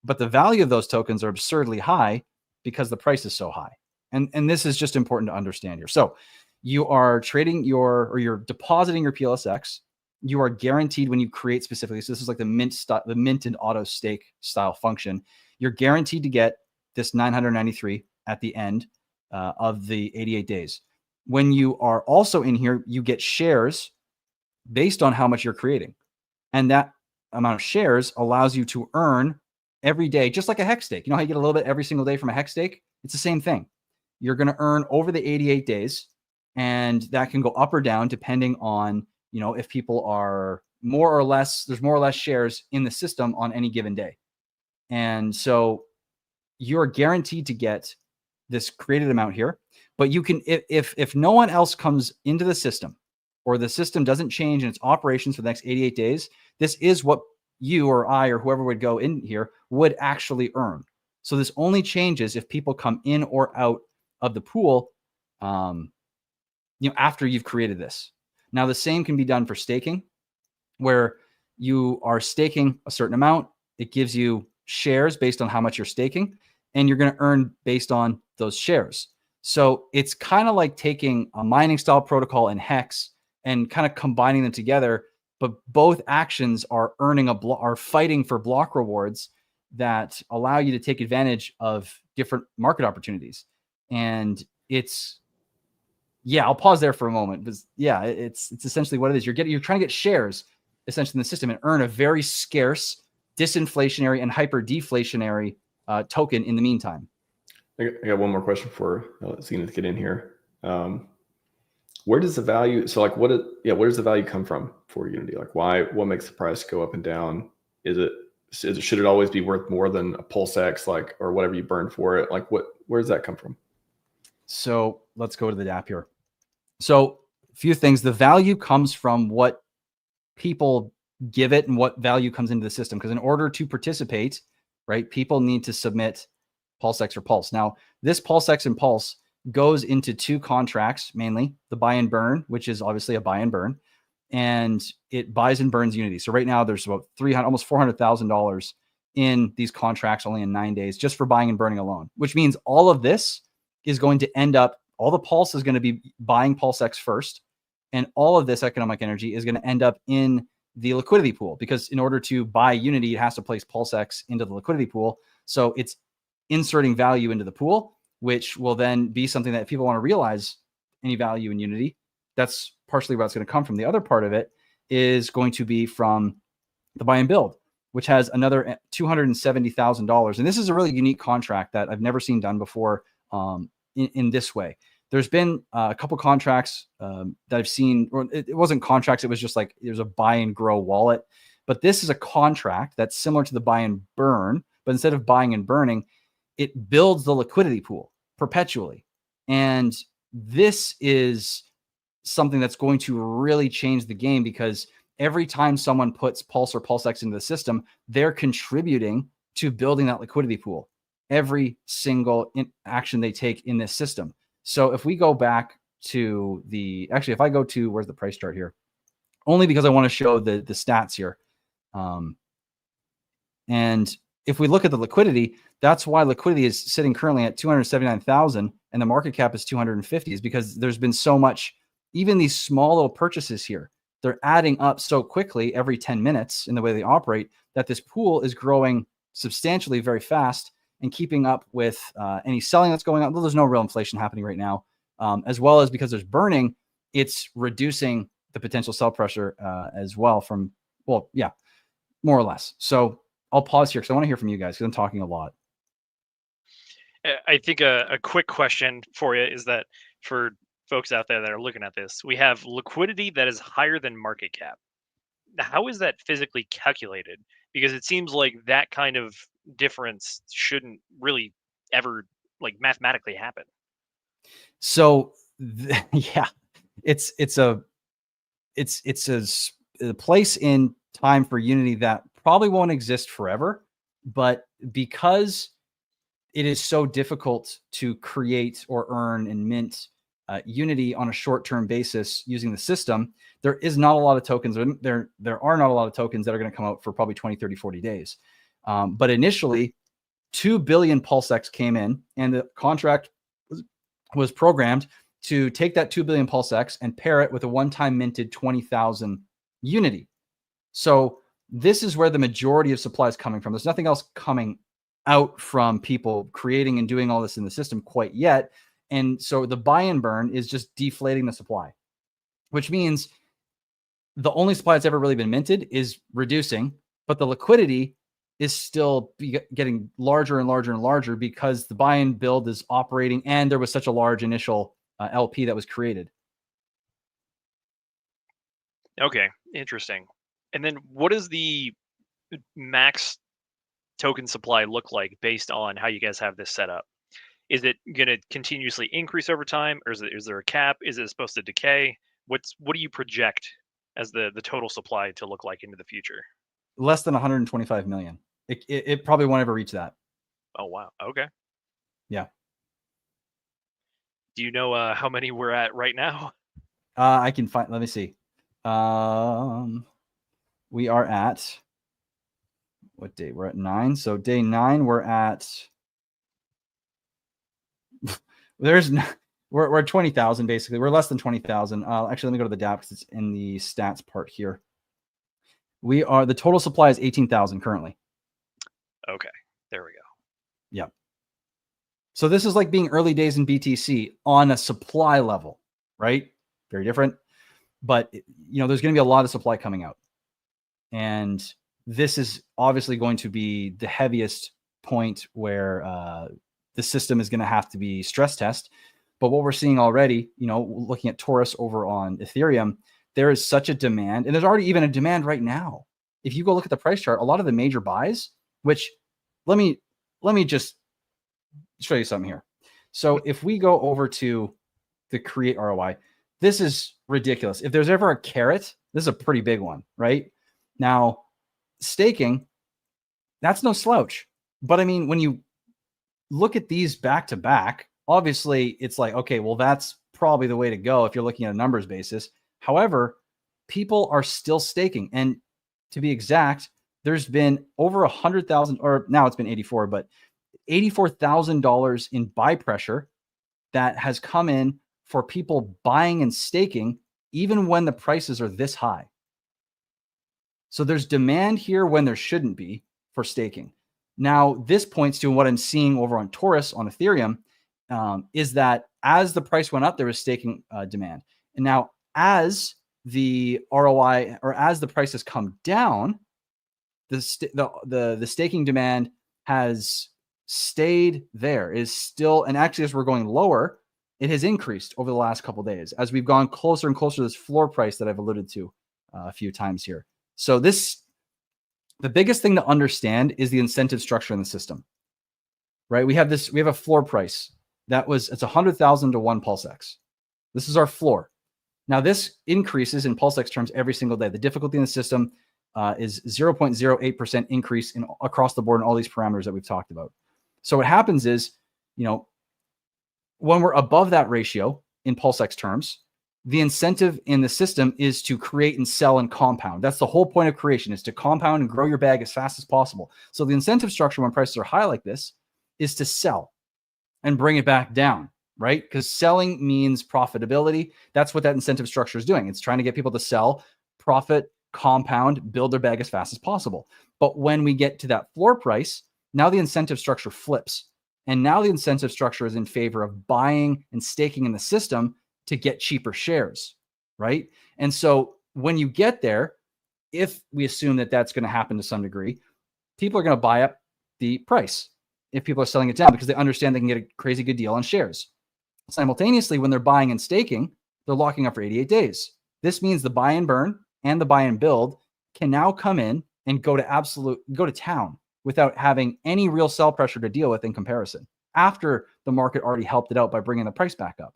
but the value of those tokens are absurdly high because the price is so high. And this is just important to understand here. So you are trading you're depositing your PLSX. You are guaranteed when you create specifically. So this is like the mint and auto stake style function. You're guaranteed to get this 993 at the end of the 88 days. When you are also in here, you get shares based on how much you're creating. And that amount of shares allows you to earn every day, just like a hex stake. You know how you get a little bit every single day from a hex stake? It's the same thing. You're going to earn over the 88 days, and that can go up or down depending on, you know, if people are more or less, there's more or less shares in the system on any given day. And so you're guaranteed to get this created amount here, but you can, if no one else comes into the system or the system doesn't change in its operations for the next 88 days, this is what you or I or whoever would go in here would actually earn. So this only changes if people come in or out of the pool, you know, after you've created this. Now, the same can be done for staking, where you are staking a certain amount. It gives you shares based on how much you're staking, and you're going to earn based on those shares. So it's kind of like taking a mining style protocol and Hex and kind of combining them together. But both actions are are fighting for block rewards that allow you to take advantage of different market opportunities. And it's, yeah, I'll pause there for a moment, because yeah, it's essentially what it is. You're trying to get shares essentially in the system and earn a very scarce, disinflationary and hyper deflationary token in the meantime. I got one more question for Zenith get in here. Where does the value, so like where does the value come from for Unity? Like what makes the price go up and down? Is it should it always be worth more than a PulseX, like, or whatever you burn for it? Like, where does that come from? So let's go to the DApp here. So a few things. The value comes from what people give it and what value comes into the system. Because in order to participate, right, people need to submit PulseX or Pulse. Now, this PulseX and Pulse goes into two contracts, mainly the buy and burn, which is obviously a buy and burn, and it buys and burns Unity. So right now there's about almost $400,000 in these contracts only in 9 days, just for buying and burning alone, which means all of this is going to end up, all the Pulse is going to be buying PulseX first. And all of this economic energy is going to end up in the liquidity pool, because in order to buy Unity, it has to place PulseX into the liquidity pool. So it's inserting value into the pool, which will then be something that if people want to realize any value in Unity, that's partially where it's going to come from. The other part of it is going to be from the buy and build, which has another $270,000. And this is a really unique contract that I've never seen done before in this way. There's been a couple contracts that I've seen, or it wasn't contracts. It was just like, there's a buy and grow wallet, but this is a contract that's similar to the buy and burn, but instead of buying and burning, it builds the liquidity pool perpetually. And this is something that's going to really change the game, because every time someone puts Pulse or PulseX into the system, they're contributing to building that liquidity pool. Every single action they take in this system. So if we go back to if I go to, where's the price chart here? Only because I want to show the stats here. And if we look at the liquidity, that's why liquidity is sitting currently at 279,000 and the market cap is 250, is because there's been so much, even these small little purchases here, they're adding up so quickly every 10 minutes in the way they operate, that this pool is growing substantially very fast and keeping up with any selling that's going on. Well, there's no real inflation happening right now, as well as because there's burning, it's reducing the potential sell pressure as well from, well, yeah, more or less. So I'll pause here because I want to hear from you guys, because I'm talking a lot. I think a quick question for you is that for folks out there that are looking at this, we have liquidity that is higher than market cap. How is that physically calculated? Because it seems like that kind of difference shouldn't really ever like mathematically happen. So yeah, it's a place in time for Unity that probably won't exist forever, but because it is so difficult to create or earn and mint Unity on a short-term basis using the system, there is not a lot of tokens. There are not a lot of tokens that are going to come out for probably 20, 30, 40 days. But initially, 2 billion PulseX came in, and the contract was programmed to take that 2 billion PulseX and pair it with a one-time minted 20,000 Unity. So this is where the majority of supply is coming from. There's nothing else coming out from people creating and doing all this in the system quite yet. And so the buy and burn is just deflating the supply, which means the only supply that's ever really been minted is reducing, but the liquidity is still getting larger and larger and larger because the buy and build is operating, and there was such a large initial LP that was created. Okay, interesting. And then what does the max token supply look like based on how you guys have this set up? Is it going to continuously increase over time, or is there a cap? Is it supposed to decay? What do you project as the total supply to look like into the future? Less than 125 million. It probably won't ever reach that. Oh, wow. Okay. Yeah. Do you know how many we're at right now? I can find, let me see. We are at, what day? We're at 9. So day 9, we're at, we're at 20,000 basically. We're less than 20,000. Actually, let me go to the DApp because it's in the stats part here. The total supply is 18,000 currently. Okay, there we go. Yeah. So this is like being early days in BTC on a supply level, right? Very different. But, there's going to be a lot of supply coming out. And this is obviously going to be the heaviest point where the system is going to have to be stress test. But what we're seeing already, looking at Taurus over on Ethereum, there is such a demand, and there's already even a demand right now if you go look at the price chart, a lot of the major buys, which let me just show you something here. So if we go over to the create ROI, this is ridiculous. If there's ever a carrot, this is a pretty big one, right? Now, staking, that's no slouch. But I mean, when you look at these back to back, obviously it's like, okay, well, that's probably the way to go if you're looking at a numbers basis. However, people are still staking. And to be exact, there's been over 100,000, or now it's been 84, but $84,000 in buy pressure that has come in for people buying and staking, even when the prices are this high. So there's demand here when there shouldn't be for staking. Now, this points to what I'm seeing over on Taurus on Ethereum, is that as the price went up, there was staking demand. And now as the ROI, or as the price has come down, the staking demand has stayed there, is still, and actually as we're going lower, it has increased over the last couple of days as we've gone closer and closer to this floor price that I've alluded to a few times here. So the biggest thing to understand is the incentive structure in the system, right? We have a floor price it's 100,000 to 1 PulseX. This is our floor. Now this increases in PulseX terms every single day. The difficulty in the system is 0.08% increase across the board in all these parameters that we've talked about. So what happens is, when we're above that ratio in PulseX terms, the incentive in the system is to create and sell and compound. That's the whole point of creation, is to compound and grow your bag as fast as possible. So the incentive structure when prices are high like this is to sell and bring it back down, right? Because selling means profitability. That's what that incentive structure is doing. It's trying to get people to sell, profit, compound, build their bag as fast as possible. But when we get to that floor price, now the incentive structure flips. And now the incentive structure is in favor of buying and staking in the system to get cheaper shares, right? And so when you get there, if we assume that that's going to happen to some degree, people are going to buy up the price if people are selling it down because they understand they can get a crazy good deal on shares. Simultaneously, when they're buying and staking, they're locking up for 88 days. This means the buy and burn and the buy and build can now come in and go to town without having any real sell pressure to deal with in comparison, after the market already helped it out by bringing the price back up.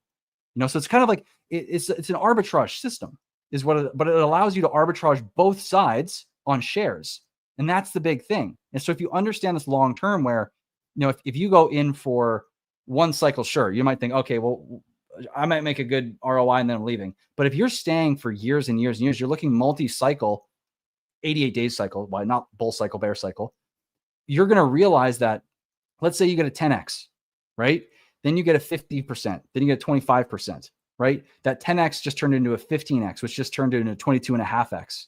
So it's kind of like it's an arbitrage system, but it allows you to arbitrage both sides on shares, and that's the big thing. And so if you understand this long term, where if you go in for one cycle, sure, you might think, okay, well, I might make a good ROI and then I'm leaving. But if you're staying for years and years and years, you're looking multi-cycle, 88 days cycle, why not bull cycle, bear cycle? You're going to realize that, let's say you get a 10x, right? Then you get a 50%, then you get a 25%, right? That 10x just turned into a 15x, which just turned into a 22.5x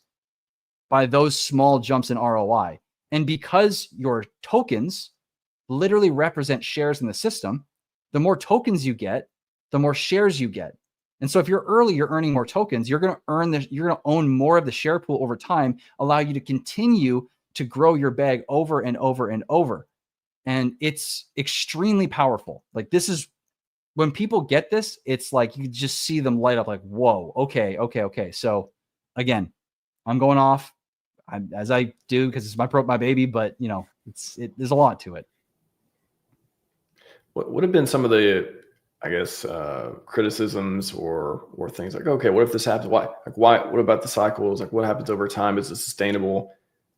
by those small jumps in ROI. And because your tokens literally represent shares in the system, the more tokens you get, the more shares you get. And so if you're early, you're earning more tokens, you're going to own more of the share pool over time, allow you to continue to grow your bag over and over and over. And it's extremely powerful. Like, this is when people get this, it's like you just see them light up like, whoa, okay. So again, I'm going off as I do because it's my baby, but there's a lot to it. What would have been some of the, I guess, criticisms or things like, okay, what if this happens? Why? What about the cycles? Like, what happens over time? Is it sustainable?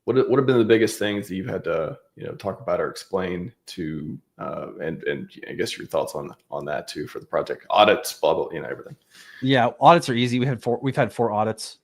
What have been the biggest things that you've had to talk about or explain to, and I guess your thoughts on that too for the project? Audits, blah blah, everything. Yeah, audits are easy. We've had 4 audits.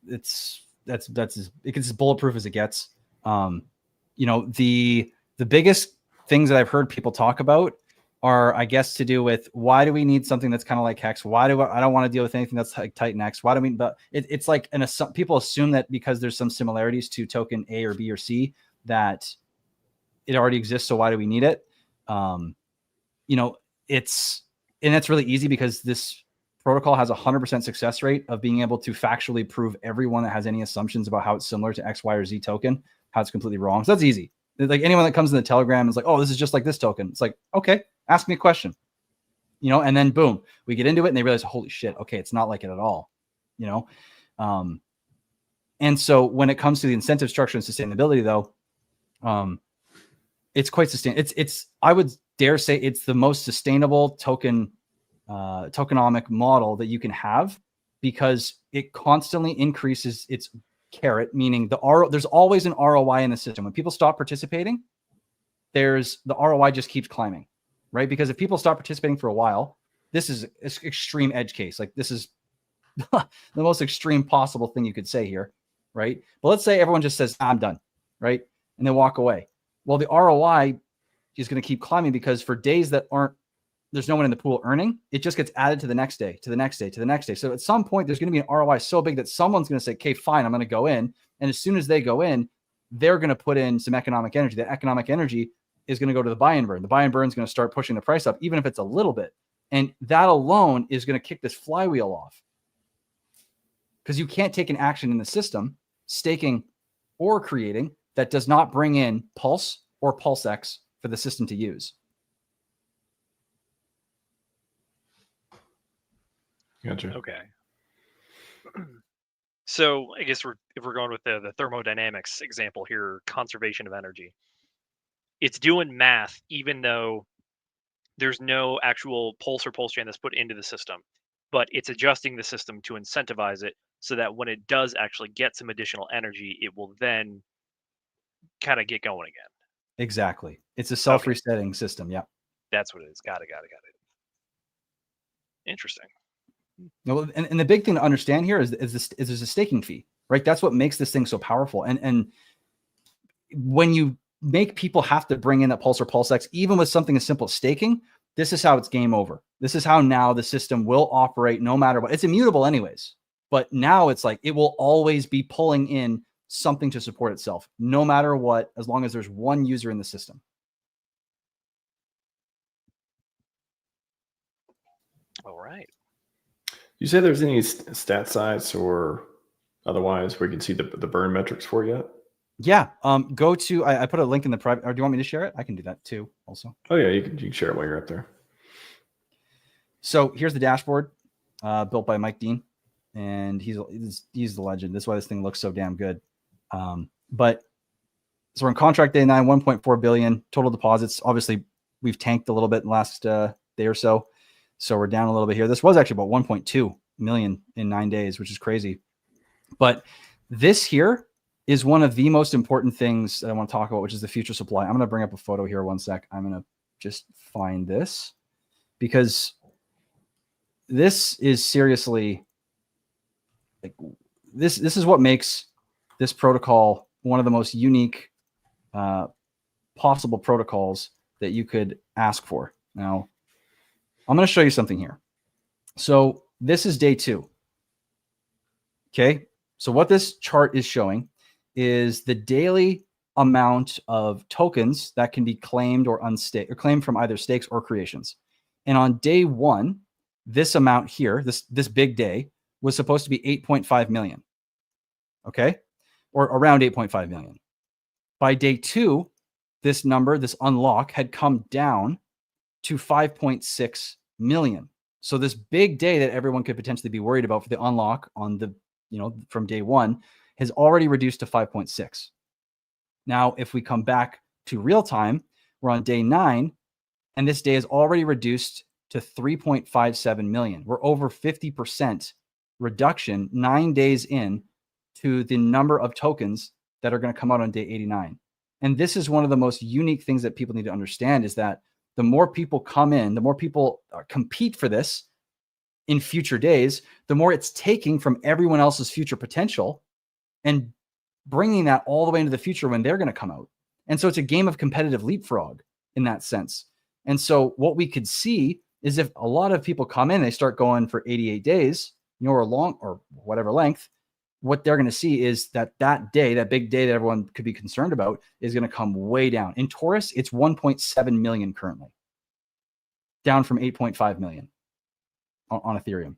That's as bulletproof as it gets. The biggest things that I've heard people talk about are, I guess, to do with, why do we need something that's kind of like Hex? I don't want to deal with anything that's like Titan X. Why do we? But it's like, people assume that because there's some similarities to token A or B or C that it already exists. So why do we need it? And that's really easy because this protocol has 100% success rate of being able to factually prove everyone that has any assumptions about how it's similar to X, Y, or Z token, how it's completely wrong. So that's easy. Like, anyone that comes in the Telegram is like, oh, this is just like this token. It's like, okay, ask me a question, and then boom, we get into it and they realize, holy shit, okay, it's not like it at all. And so when it comes to the incentive structure and sustainability, though, it's quite sustainable. It's I would dare say it's the most sustainable tokenomic model that you can have, because it constantly increases its carrot, meaning there's always an ROI in the system. When people stop participating, the ROI just keeps climbing, right? Because if people stop participating for a while, this is an extreme edge case. Like, this is the most extreme possible thing you could say here, right? But let's say everyone just says, I'm done, right? And they walk away. Well, the ROI is going to keep climbing, because for days that there's no one in the pool earning, it just gets added to the next day, to the next day, to the next day. So at some point, there's going to be an ROI so big that someone's going to say, okay, fine, I'm going to go in. And as soon as they go in, they're going to put in some economic energy. That economic energy is going to go to the buy and burn. The buy and burn is going to start pushing the price up, even if it's a little bit. And that alone is going to kick this flywheel off. Because you can't take an action in the system, staking or creating, that does not bring in Pulse or PulseX for the system to use. Gotcha. Okay. So I guess if we're going with the thermodynamics example here, conservation of energy, it's doing math even though there's no actual Pulse or PulseChain that's put into the system, but it's adjusting the system to incentivize it so that when it does actually get some additional energy, it will then kind of get going again. Exactly. It's a self-resetting system. Yeah. That's what it is. Got it. Interesting. No, and the big thing to understand here is there's a staking fee, right? That's what makes this thing so powerful. And when you make people have to bring in that Pulse or PulseX, even with something as simple as staking, this is how it's game over. This is how now the system will operate no matter what. It's immutable anyways, but now it's like it will always be pulling in something to support itself, no matter what, as long as there's one user in the system. All right. You say there's any stat sites or otherwise where you can see the burn metrics for yet? Yeah. Go to, I put a link in the private, or do you want me to share it? I can do that too also. Oh yeah, you can share it while you're up there. So here's the dashboard built by Mike Dean, and he's the legend. That's why this thing looks so damn good. But so we're in contract day 9, 1.4 billion total deposits. Obviously, we've tanked a little bit in the last day or so. So we're down a little bit here. This was actually about 1.2 million in 9 days, which is crazy. But this here is one of the most important things that I want to talk about, which is the future supply. I'm going to bring up a photo here. One sec. I'm going to just find this, because this is seriously like this is what makes this protocol one of the most unique possible protocols that you could ask for. Now, I'm going to show you something here. So this is day 2. Okay. So what this chart is showing is the daily amount of tokens that can be claimed or unstaked, or claimed from either stakes or creations. And on day 1, this amount here, this big day, was supposed to be 8.5 million. Okay. Or around 8.5 million. By day 2, this number, this unlock, had come down to 5.6 million. So this big day that everyone could potentially be worried about for the unlock on the, from day 1 has already reduced to 5.6. Now, if we come back to real time, we're on day 9, and this day is already reduced to 3.57 million. We're over 50% reduction 9 days in to the number of tokens that are going to come out on day 89. And this is one of the most unique things that people need to understand, is that the more people come in, the more people compete for this in future days, the more it's taking from everyone else's future potential and bringing that all the way into the future when they're going to come out. And so it's a game of competitive leapfrog in that sense. And so what we could see is if a lot of people come in, they start going for 88 days, or long, or whatever length, what they're going to see is that day, that big day that everyone could be concerned about, is going to come way down. In Taurus, it's 1.7 million currently, down from 8.5 million on Ethereum.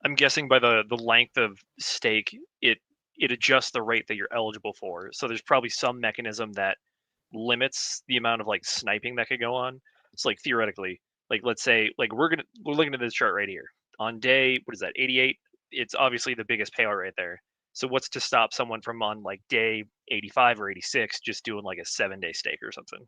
I'm guessing by the length of stake, it adjusts the rate that you're eligible for. So there's probably some mechanism that limits the amount of like sniping that could go on. So like theoretically, like let's say like we're looking at this chart right here. On day, what is that, 88? it's obviously the biggest payout right there. So what's to stop someone from on like day 85 or 86 just doing like a 7-day stake or something?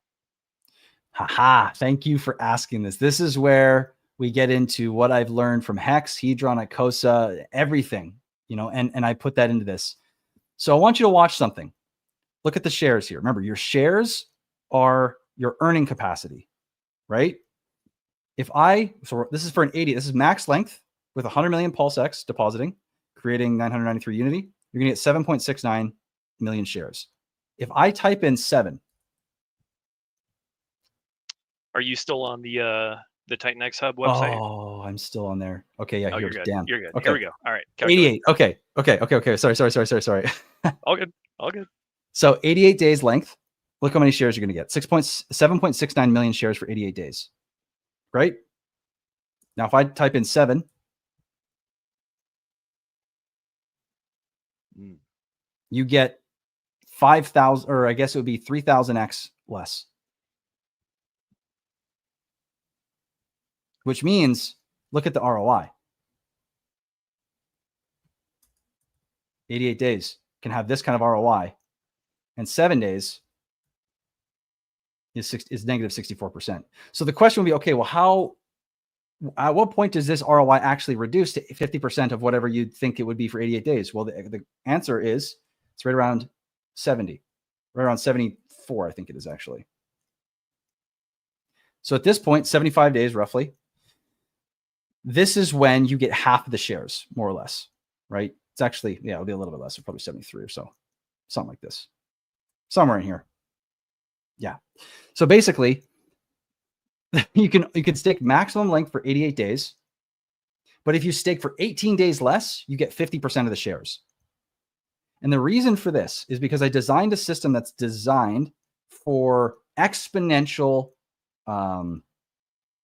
Haha, thank you for asking this. This is where we get into what I've learned from Hex, Hedron, Icosa, everything, and I put that into this. So I want you to watch something. Look at the shares here. Remember, your shares are your earning capacity, right? So this is for an 80, this is max length with 100 million PulseX depositing, creating 993 Unity. You're going to get 7.69 million shares. If I type in 7, are you still on the Titan X Hub website? Oh, I'm still on there. Okay, yeah, you're good. Damn. You're good. Okay. Here we go. All right. 88. Okay. Sorry. All good. All good. So 88 days length. Look how many shares you're going to get. 7.69 million shares for 88 days. Right? Now, if I type in 7, you get 5,000, or I guess it would be 3,000x less. Which means, look at the ROI. 88 days can have this kind of ROI, and 7 days is negative 64%. So the question would be, okay, well, at what point does this ROI actually reduce to 50% of whatever you'd think it would be for 88 days? Well, the answer is it's right around 70, right around 74, I think it is actually. So at this point, 75 days roughly, this is when you get half of the shares, more or less, right? It's actually, yeah, it'll be a little bit less, probably 73 or so, something like this, somewhere in here. Yeah. So basically, you can stake maximum length for 88 days, but if you stake for 18 days less, you get 50% of the shares. And the reason for this is because I designed a system that's designed for exponential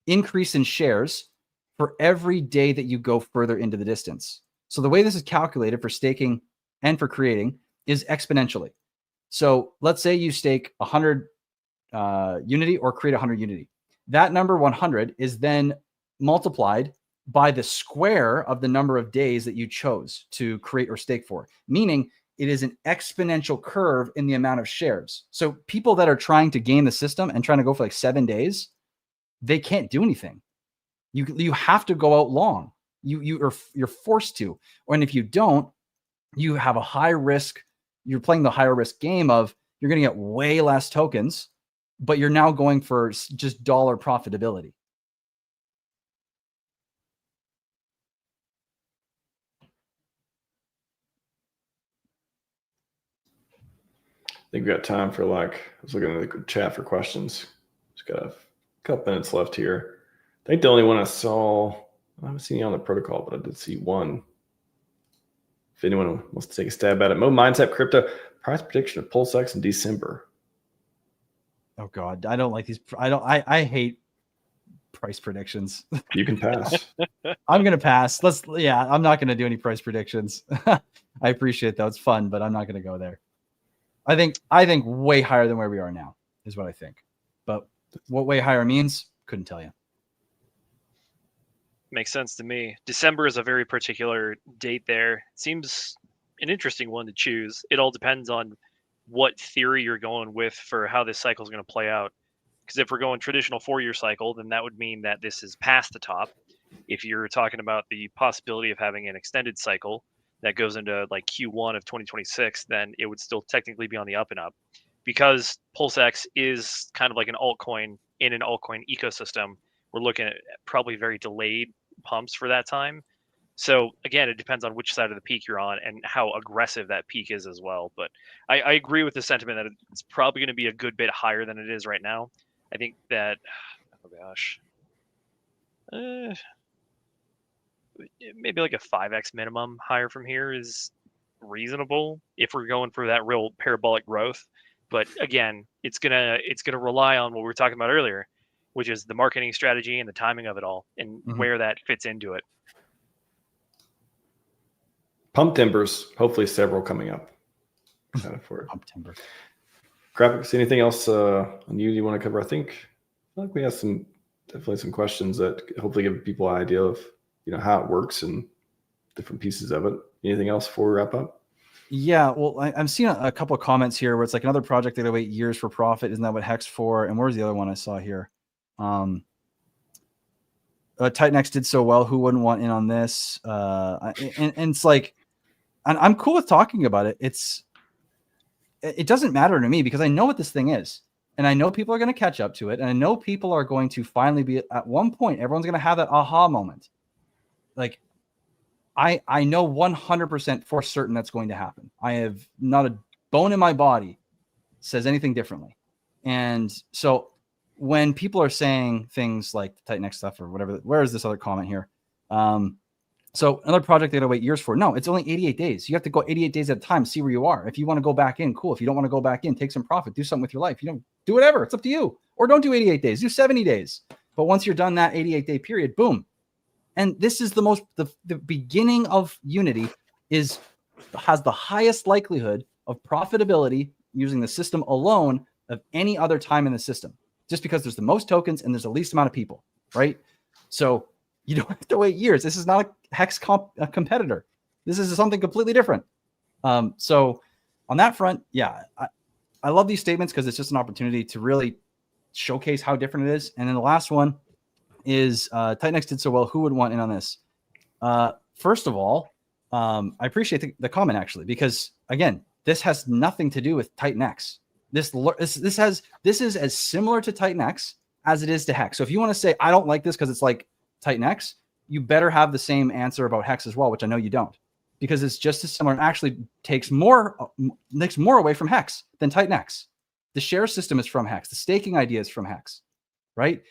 increase in shares for every day that you go further into the distance. So the way this is calculated for staking and for creating is exponentially. So let's say you stake 100 Unity or create 100 Unity. That number 100 is then multiplied by the square of the number of days that you chose to create or stake for, meaning it is an exponential curve in the amount of shares. So people that are trying to game the system and trying to go for like 7 days, they can't do anything. You have to go out long. You're forced to, and if you don't, you have a high risk. You're playing the higher risk game of you're going to get way less tokens, but you're now going for just dollar profitability. I think we got time for I was looking at the chat for questions. Just got a couple minutes left here. I think the only one I saw, I haven't seen any on the protocol, but I did see one. If anyone wants to take a stab at it, Mo Mindset Crypto price prediction of PulseX in December. Oh God, I don't like these. I hate price predictions. You can pass. I'm gonna pass. I'm not gonna do any price predictions. I appreciate that. It's fun, but I'm not gonna go there. I think way higher than where we are now is what I think. But what way higher means, couldn't tell you. Makes sense to me. December is a very particular date there. It seems an interesting one to choose. It all depends on what theory you're going with for how this cycle is going to play out. Because if we're going traditional 4-year cycle, then that would mean that this is past the top. If you're talking about the possibility of having an extended cycle that goes into like Q1 of 2026, then it would still technically be on the up and up. Because PulseX is kind of like an altcoin in an altcoin ecosystem, we're looking at probably very delayed pumps for that time. So again, it depends on which side of the peak you're on and how aggressive that peak is as well. But I agree with the sentiment that it's probably going to be a good bit higher than it is right now. I think that, oh gosh, maybe like a 5x minimum higher from here is reasonable if we're going for that real parabolic growth. But again, it's gonna rely on what we were talking about earlier, which is the marketing strategy and the timing of it all and where that fits into it. Pump timbers, hopefully several coming up. Excited for it. Pump timber. Graphics, anything else on you want to cover? I think we have definitely some questions that hopefully give people an idea of how it works and different pieces of it. Anything else before we wrap up? Yeah, well, I'm seeing a couple of comments here where it's like another project that they wait years for profit. Isn't that what Hex for? And where's the other one I saw here? Titanx did so well. Who wouldn't want in on this? And it's like, I'm cool with talking about it. It doesn't matter to me because I know what this thing is. And I know people are going to catch up to it. And I know people are going to finally be at one point, everyone's going to have that aha moment. Like, I know 100% for certain that's going to happen. I have not a bone in my body says anything differently. And so when people are saying things like the Titanx stuff or whatever, where is this other comment here? So another project they got to wait years for. No, it's only 88 days. You have to go 88 days at a time, see where you are. If you want to go back in, cool. If you don't want to go back in, take some profit, do something with your life. You don't do whatever. It's up to you. Or don't do 88 days, do 70 days. But once you're done that 88-day period, boom. And this is the beginning of Unity has the highest likelihood of profitability using the system alone of any other time in the system, just because there's the most tokens and there's the least amount of people, right? So you don't have to wait years. This is not a Hex competitor. This is something completely different. So on that front, yeah, I love these statements because it's just an opportunity to really showcase how different it is. And then the last one is Titanx did so well. Who would want in on this? First of all, I appreciate the comment actually, because again, this has nothing to do with Titanx. This is as similar to Titanx as it is to Hex. So if you want to say I don't like this because it's like Titanx, you better have the same answer about Hex as well, which I know you don't, because it's just as similar and actually takes more away from Hex than Titanx. The share system is from Hex. The staking idea is from Hex, right?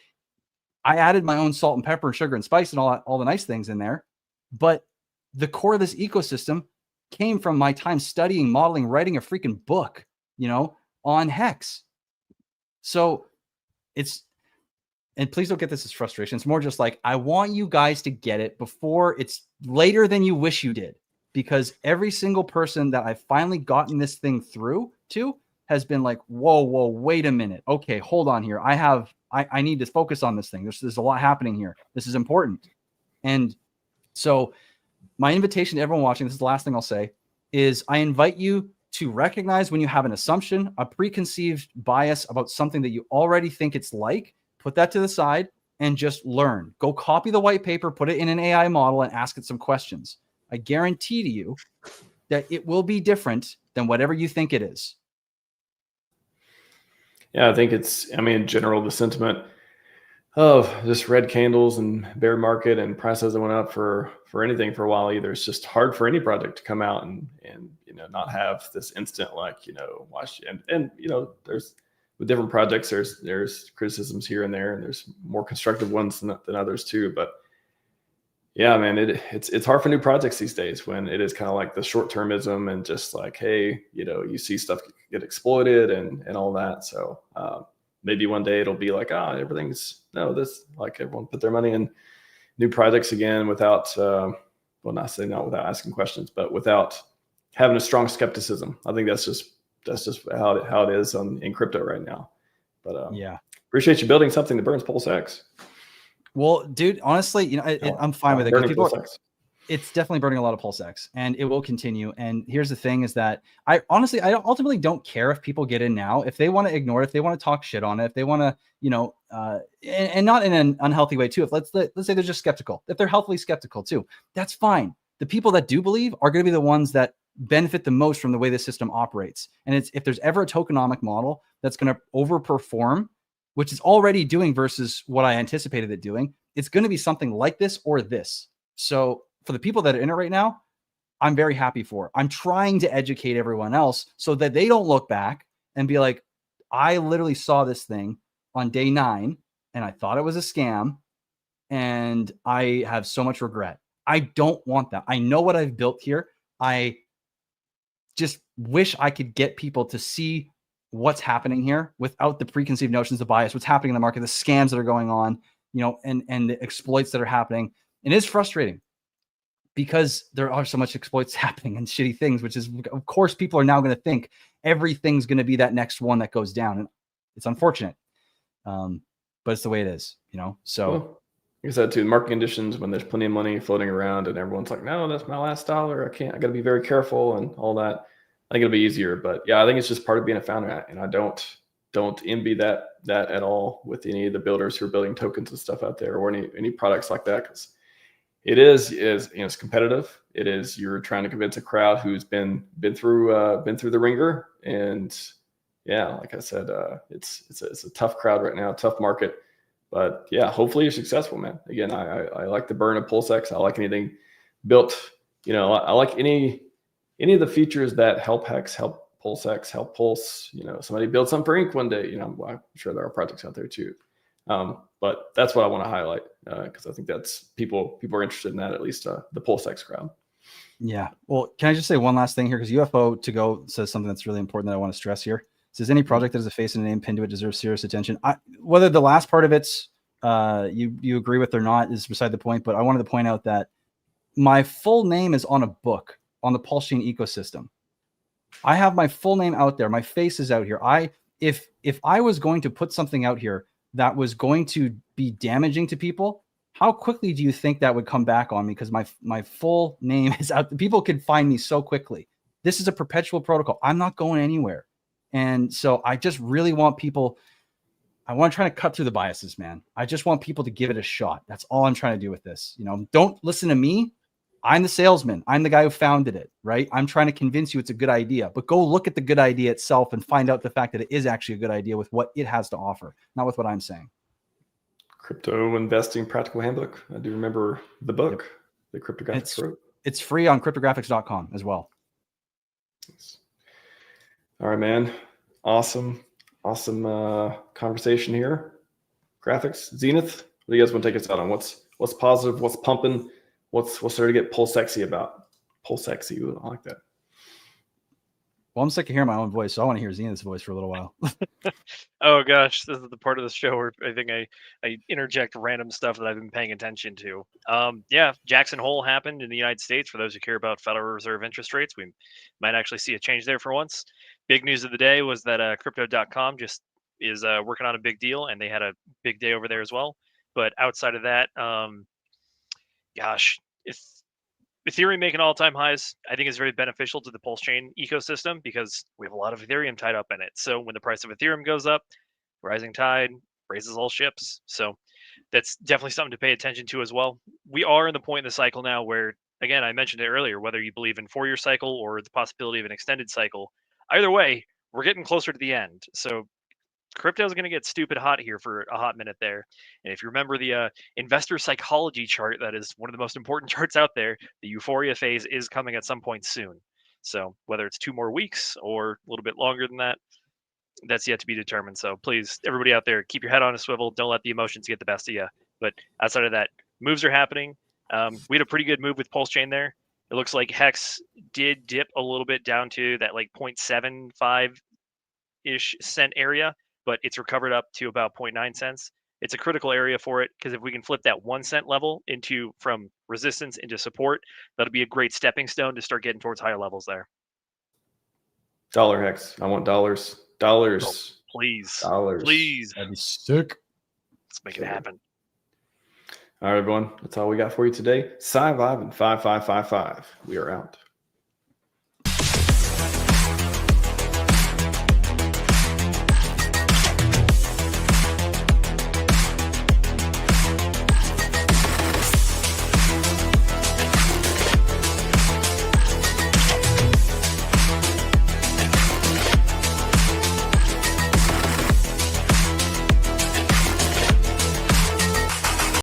I added my own salt and pepper and sugar and spice and all the nice things in there, but the core of this ecosystem came from my time studying, modeling, writing a freaking book, on Hex. So and please don't get this as frustration. It's more just like, I want you guys to get it before it's later than you wish you did, because every single person that I've finally gotten this thing through to has been like, whoa, wait a minute. Okay, hold on here. I need to focus on this thing. There's a lot happening here. This is important. And so my invitation to everyone watching, this is the last thing I'll say, is I invite you to recognize when you have an assumption, a preconceived bias about something that you already think it's like, put that to the side and just learn. Go copy the white paper, put it in an AI model and ask it some questions. I guarantee to you that it will be different than whatever you think it is. Yeah, I think in general, the sentiment of just red candles and bear market and price hasn't went up for anything for a while either. It's just hard for any project to come out and not have this instant watch and there's with different projects there's criticisms here and there, and there's more constructive ones than others too. But yeah, man, it's hard for new projects these days when it is kind of like the short-termism and just like, hey, you see stuff get exploited and all that. So maybe one day it'll be like, like everyone put their money in new projects again without, not without asking questions, but without having a strong skepticism. I think that's just how it is in crypto right now. But yeah, appreciate you building something that burns PulseX. Well, dude, honestly, I'm fine with it. It's definitely burning a lot of PulseX, and it will continue. And here's the thing is that I ultimately don't care if people get in now. If they want to ignore it, if they want to talk shit on it, if they want to, and not in an unhealthy way too. If let's say they're just skeptical, if they're healthily skeptical too, that's fine. The people that do believe are going to be the ones that benefit the most from the way the system operates. And if there's ever a tokenomic model that's going to overperform, which is already doing versus what I anticipated it doing, it's going to be something like this or this. So for the people that are in it right now, I'm very happy for. I'm trying to educate everyone else so that they don't look back and be like, I literally saw this thing on day 9 and I thought it was a scam and I have so much regret. I don't want that. I know what I've built here. I just wish I could get people to see what's happening here without the preconceived notions of bias, what's happening in the market, the scams that are going on, and the exploits that are happening. And it is frustrating because there are so much exploits happening and shitty things, which is, of course, people are now going to think everything's going to be that next one that goes down. And it's unfortunate. But it's the way it is, So well, I said too, market conditions when there's plenty of money floating around and everyone's like, no, that's my last dollar. I got to be very careful and all that. I think it'll be easier, but yeah, I think it's just part of being a founder, and I don't envy that at all with any of the builders who are building tokens and stuff out there, or any products like that, because it is it's competitive. It is, you're trying to convince a crowd who's been through the ringer, and yeah, like I said, it's a tough crowd right now, tough market. But yeah, hopefully you're successful, man. Again, I like the burn of PulseX. I like anything built. I like any of the features that help Hex, help PulseX, help Pulse. Somebody build something for Ink one day. I'm sure there are projects out there too. But that's what I want to highlight, because I think that's people are interested in that, at least the PulseX crowd. Yeah. Well, can I just say one last thing here? Because UFO to go says something that's really important that I want to stress here. It says any project that has a face and a name pinned to it deserves serious attention. Whether the last part of it's you agree with or not is beside the point, but I wanted to point out that my full name is on a book on the PulseChain ecosystem. I have my full name out there. My face is out here. If I was going to put something out here that was going to be damaging to people, how quickly do you think that would come back on me? Because my full name is out. People can find me so quickly. This is a perpetual protocol. I'm not going anywhere. And so I just really want people, I want to try to cut through the biases, man. I just want people to give it a shot. That's all I'm trying to do with this. Don't listen to me. I'm the salesman. I'm the guy who founded it, right? I'm trying to convince you it's a good idea, but go look at the good idea itself and find out the fact that it is actually a good idea with what it has to offer, not with what I'm saying. Crypto Investing Practical Handbook. I do remember the book, the Cryptographics wrote. It's free on cryptographics.com as well. Yes. All right, man. Awesome conversation here. Graphics, Zenith. What do you guys want to take us out on? What's positive? What's pumping? What's starting to get PulseXy about? PulseXy, ooh, I like that. Well, I'm sick of hearing my own voice, so I want to hear Zenith's voice for a little while. Oh gosh, this is the part of the show where I think I interject random stuff that I've been paying attention to. Yeah, Jackson Hole happened in the United States. For those who care about Federal Reserve interest rates, we might actually see a change there for once. Big news of the day was that Crypto.com just is working on a big deal, and they had a big day over there as well. But outside of that, gosh, if Ethereum making all-time highs, I think is very beneficial to the PulseChain ecosystem because we have a lot of Ethereum tied up in it. So when the price of Ethereum goes up, rising tide raises all ships. So that's definitely something to pay attention to as well. We are in the point in the cycle now where, again, I mentioned it earlier, whether you believe in 4-year cycle or the possibility of an extended cycle, either way, we're getting closer to the end. So crypto is going to get stupid hot here for a hot minute there. And if you remember the investor psychology chart, that is one of the most important charts out there, the euphoria phase is coming at some point soon. So whether it's 2 more weeks or a little bit longer than that, that's yet to be determined. So please, everybody out there, keep your head on a swivel. Don't let the emotions get the best of you. But outside of that, moves are happening. We had a pretty good move with PulseChain there. It looks like Hex did dip a little bit down to that like 0.75-ish cent area, but it's recovered up to about 0.9 cents. It's a critical area for it because if we can flip that 1 cent level from resistance into support, that'll be a great stepping stone to start getting towards higher levels there. Dollar Hex. I want dollars. Dollars. Oh, please. Dollars. Please. That'd be sick. Let's make it happen. All right, everyone. That's all we got for you today. Scivive and 5555. We are out.